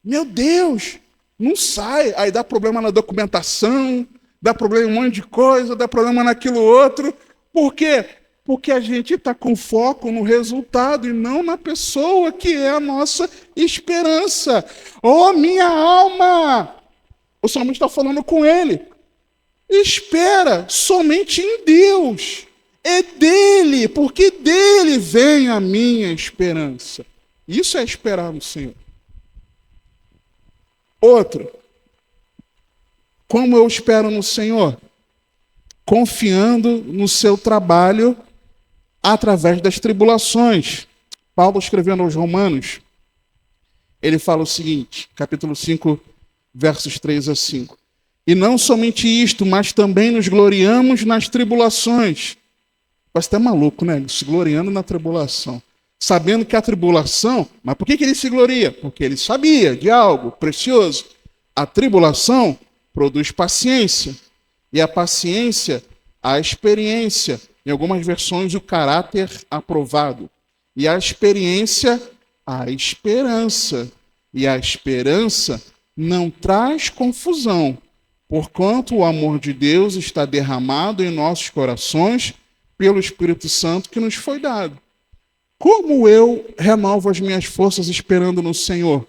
Meu Deus, não sai. Aí dá problema na documentação, dá problema em um monte de coisa, dá problema naquilo outro. Por quê? Porque a gente está com foco no resultado e não na pessoa, que é a nossa esperança. Oh, minha alma! O salmista está falando com ele. Espera somente em Deus. É dele, porque dele vem a minha esperança. Isso é esperar no Senhor. Outro, como eu espero no Senhor? Confiando no seu trabalho através das tribulações. Paulo, escrevendo aos Romanos, ele fala o seguinte, capítulo 5, versos 3 a 5. E não somente isto, mas também nos gloriamos nas tribulações. Parece até maluco, né? Se gloriando na tribulação. Sabendo que a tribulação... Mas por que ele se gloria? Porque ele sabia de algo precioso. A tribulação produz paciência. E a paciência, a experiência. Em algumas versões, o caráter aprovado. E a experiência, a esperança. E a esperança não traz confusão, porquanto o amor de Deus está derramado em nossos corações pelo Espírito Santo que nos foi dado. Como eu renovo as minhas forças esperando no Senhor?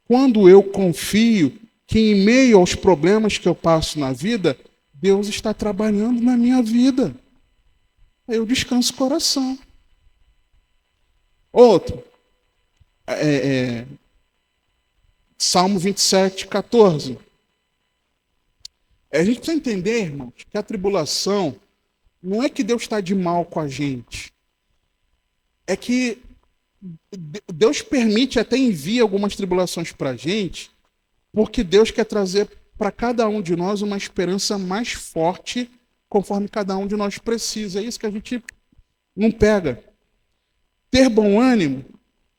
Quando eu confio que em meio aos problemas que eu passo na vida, Deus está trabalhando na minha vida. Aí eu descanso o coração. Outro. Salmo 27, 14. A gente precisa entender, irmãos, que a tribulação não é que Deus está de mal com a gente. É que Deus permite, até envia algumas tribulações para a gente, porque Deus quer trazer para cada um de nós uma esperança mais forte, conforme cada um de nós precisa. É isso que a gente não pega. Ter bom ânimo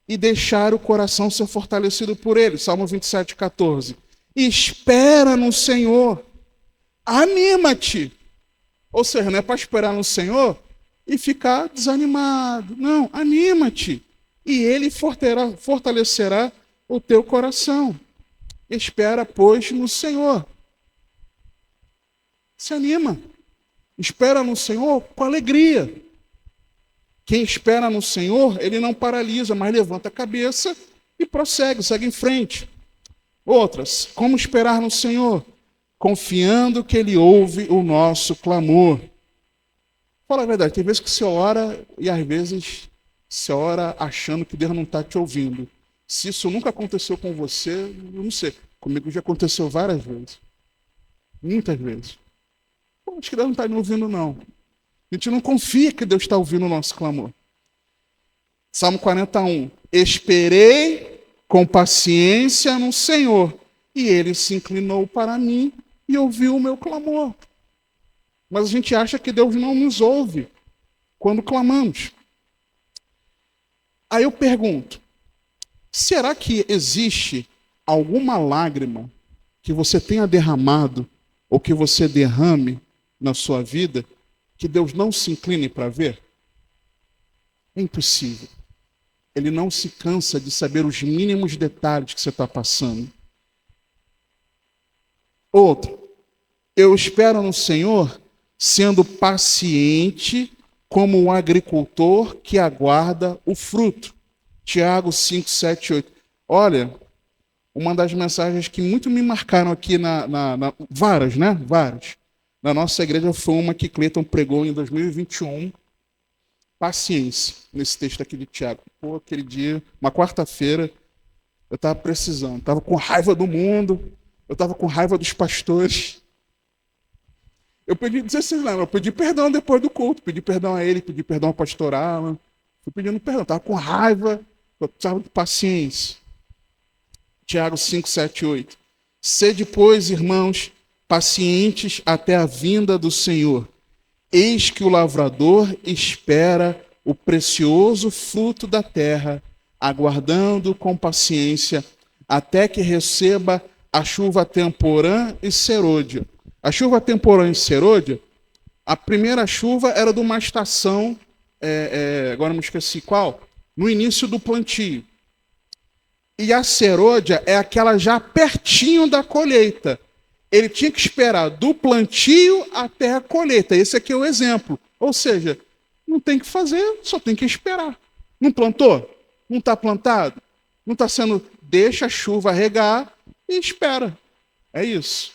e deixar o coração ser fortalecido por ele. Salmo 27, 14. Espera no Senhor. Anima-te. Ou seja, não é para esperar no Senhor e ficar desanimado. Não, anima-te. E ele fortalecerá o teu coração. Espera, pois, no Senhor. Se anima. Espera no Senhor com alegria. Quem espera no Senhor, ele não paralisa, mas levanta a cabeça e prossegue, segue em frente. Outras, como esperar no Senhor? Confiando que ele ouve o nosso clamor. Fala a verdade, tem vezes que você ora e às vezes você ora achando que Deus não está te ouvindo. Se isso nunca aconteceu com você, eu não sei. Comigo já aconteceu várias vezes. Muitas vezes. Pô, acho que Deus não está me ouvindo, não. A gente não confia que Deus está ouvindo o nosso clamor. Salmo 41. Esperei com paciência no Senhor, e ele se inclinou para mim e ouviu o meu clamor. Mas a gente acha que Deus não nos ouve quando clamamos. Aí eu pergunto, será que existe alguma lágrima que você tenha derramado ou que você derrame na sua vida que Deus não se incline para ver? É impossível. Ele não se cansa de saber os mínimos detalhes que você está passando. Outro, eu espero no Senhor sendo paciente como o agricultor que aguarda o fruto. Tiago 5, 7, 8. Olha, uma das mensagens que muito me marcaram aqui várias, né? Várias. Na nossa igreja foi uma que Cleiton pregou em 2021. Paciência, nesse texto aqui de Tiago. Pô, aquele dia, uma quarta-feira, eu estava precisando. Estava com raiva do mundo, eu estava com raiva dos pastores. Eu pedi, não sei se vocês lembram, eu pedi perdão depois do culto, pedi perdão a ele, pedi perdão ao pastor Alan. Fui pedindo perdão, estava com raiva, eu precisava de paciência. Tiago 5, 7, 8. Sede, pois, irmãos, pacientes até a vinda do Senhor. Eis que o lavrador espera o precioso fruto da terra, aguardando com paciência até que receba a chuva temporã e serôdia. A chuva temporã e serôdia, a primeira chuva era de uma estação, agora não me esqueci qual, no início do plantio. E a serôdia é aquela já pertinho da colheita. Ele tinha que esperar do plantio até a colheita. Esse aqui é o exemplo. Ou seja, não tem que fazer, só tem que esperar. Não plantou? Não está plantado? Não está sendo... Deixa a chuva regar e espera. É isso.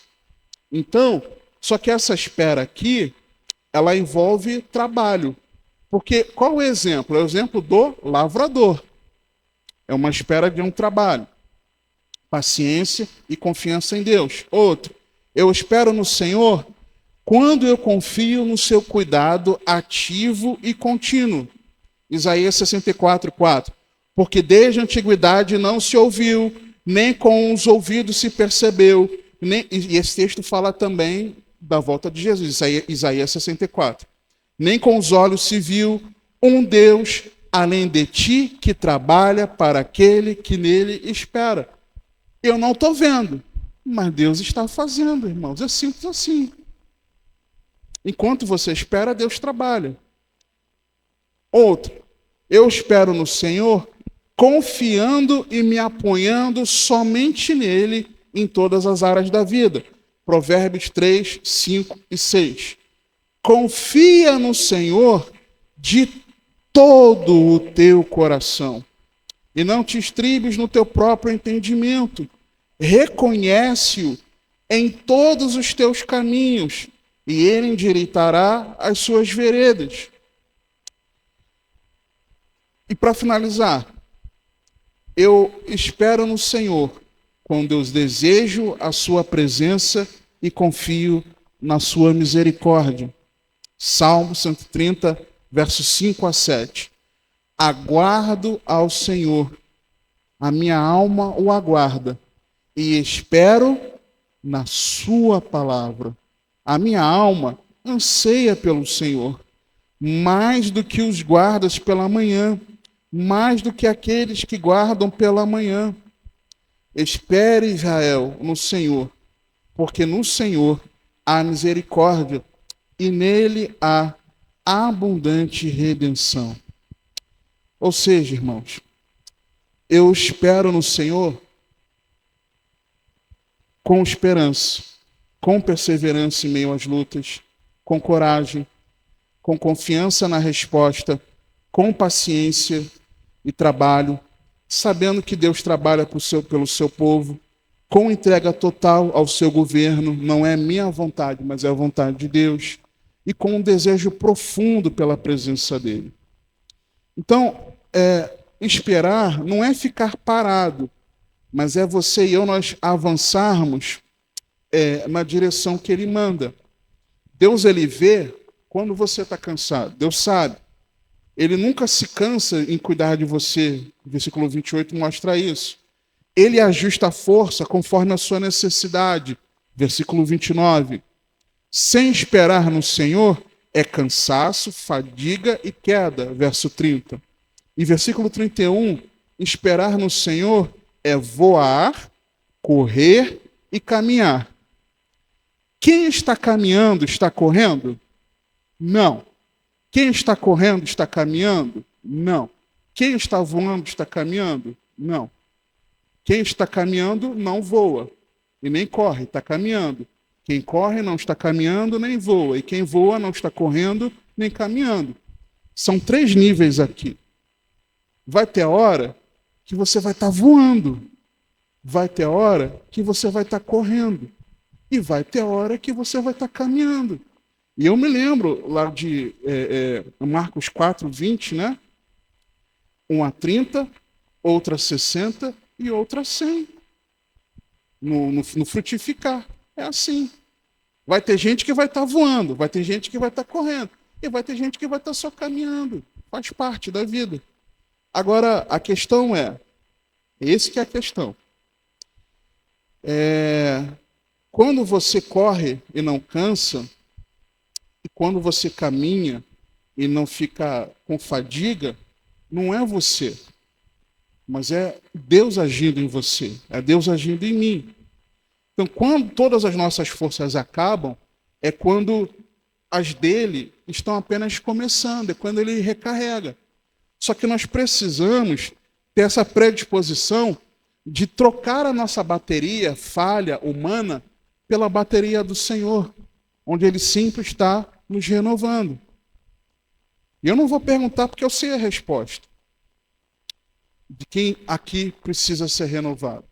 Então, só que essa espera aqui, ela envolve trabalho. Porque qual é o exemplo? É o exemplo do lavrador. É uma espera de um trabalho. Paciência e confiança em Deus. Outro, eu espero no Senhor quando eu confio no seu cuidado ativo e contínuo. Isaías 64:4. Porque desde a antiguidade não se ouviu, nem com os ouvidos se percebeu. E esse texto fala também da volta de Jesus, Isaías 64. Nem com os olhos se viu um Deus além de ti que trabalha para aquele que nele espera. Eu não estou vendo, mas Deus está fazendo, irmãos. É simples assim. Enquanto você espera, Deus trabalha. Outro, eu espero no Senhor, confiando e me apoiando somente nele em todas as áreas da vida. Provérbios 3, 5 e 6. Confia no Senhor de todo o teu coração e não te estribes no teu próprio entendimento. Reconhece-o em todos os teus caminhos e ele endireitará as suas veredas. E para finalizar, eu espero no Senhor quando eu desejo a sua presença e confio na sua misericórdia. Salmo 130, versos 5 a 7. Aguardo ao Senhor, a minha alma o aguarda, e espero na sua palavra. A minha alma anseia pelo Senhor, mais do que os guardas pela manhã, mais do que aqueles que guardam pela manhã. Espere, Israel, no Senhor, porque no Senhor há misericórdia e nele há abundante redenção. Ou seja, irmãos, eu espero no Senhor com esperança, com perseverança em meio às lutas, com coragem, com confiança na resposta, com paciência e trabalho, sabendo que Deus trabalha pelo seu povo, com entrega total ao seu governo, não é minha vontade, mas é a vontade de Deus, e com um desejo profundo pela presença dele. Então, esperar não é ficar parado, mas é você e eu nós avançarmos na direção que ele manda. Deus, ele vê quando você está cansado. Deus sabe. Ele nunca se cansa em cuidar de você. O versículo 28 mostra isso. Ele ajusta a força conforme a sua necessidade. Versículo 29. Sem esperar no Senhor é cansaço, fadiga e queda. Verso 30. E versículo 31. Esperar no Senhor é voar, correr e caminhar. Quem está caminhando está correndo? Não. Quem está correndo está caminhando? Não. Quem está voando está caminhando? Não. Quem está caminhando não voa e nem corre, está caminhando. Quem corre não está caminhando nem voa, e quem voa não está correndo nem caminhando. São 3 níveis aqui. Vai ter hora que você vai estar voando, vai ter hora que você vai estar correndo, e vai ter hora que você vai estar caminhando. E eu me lembro lá de Marcos 4, 20, né? 1 a 30, outra 60 e outra 100. No frutificar. É assim. Vai ter gente que vai estar voando, vai ter gente que vai estar correndo, e vai ter gente que vai estar só caminhando. Faz parte da vida. Agora, a questão esse que é a questão. Quando você corre e não cansa, e quando você caminha e não fica com fadiga, não é você, mas é Deus agindo em você, é Deus agindo em mim. Então, quando todas as nossas forças acabam, é quando as dele estão apenas começando, é quando ele recarrega. Só que nós precisamos ter essa predisposição de trocar a nossa bateria falha humana pela bateria do Senhor, onde ele sempre está nos renovando. E eu não vou perguntar porque eu sei a resposta de quem aqui precisa ser renovado.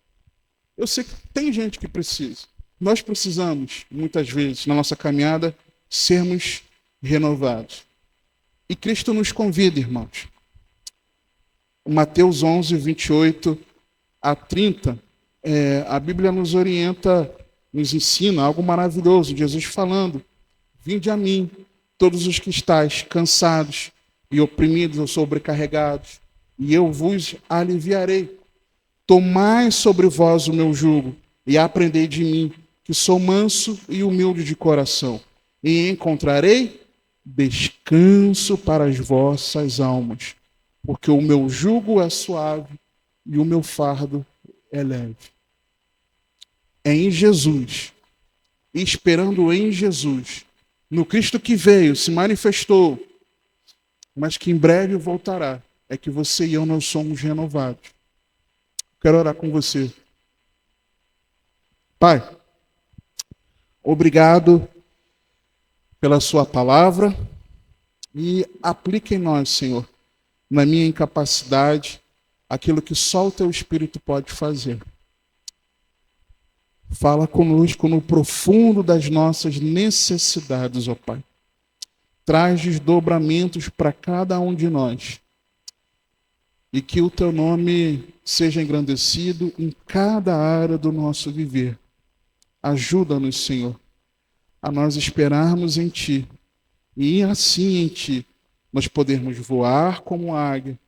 Eu sei que tem gente que precisa. Nós precisamos, muitas vezes, na nossa caminhada, sermos renovados. E Cristo nos convida, irmãos. Mateus 11, 28 a 30, a Bíblia nos orienta, nos ensina algo maravilhoso. Jesus falando: vinde a mim, todos os que estáis cansados e oprimidos ou sobrecarregados, e eu vos aliviarei. Tomai sobre vós o meu jugo e aprendei de mim, que sou manso e humilde de coração, e encontrarei descanso para as vossas almas, porque o meu jugo é suave e o meu fardo é leve. É em Jesus, esperando em Jesus, no Cristo que veio, se manifestou, mas que em breve voltará, é que você e eu não somos renovados. Quero orar com você. Pai, obrigado pela sua palavra e aplique em nós, Senhor, na minha incapacidade, aquilo que só o teu Espírito pode fazer. Fala conosco no profundo das nossas necessidades, ó Pai. Traz desdobramentos para cada um de nós. E que o teu nome seja engrandecido em cada área do nosso viver. Ajuda-nos, Senhor, a nós esperarmos em Ti. E assim em Ti, nós podermos voar como águia,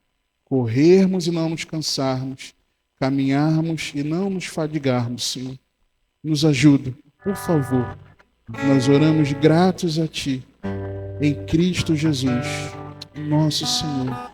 corrermos e não nos cansarmos, caminharmos e não nos fadigarmos, Senhor. Nos ajuda, por favor. Nós oramos gratos a Ti, em Cristo Jesus, nosso Senhor.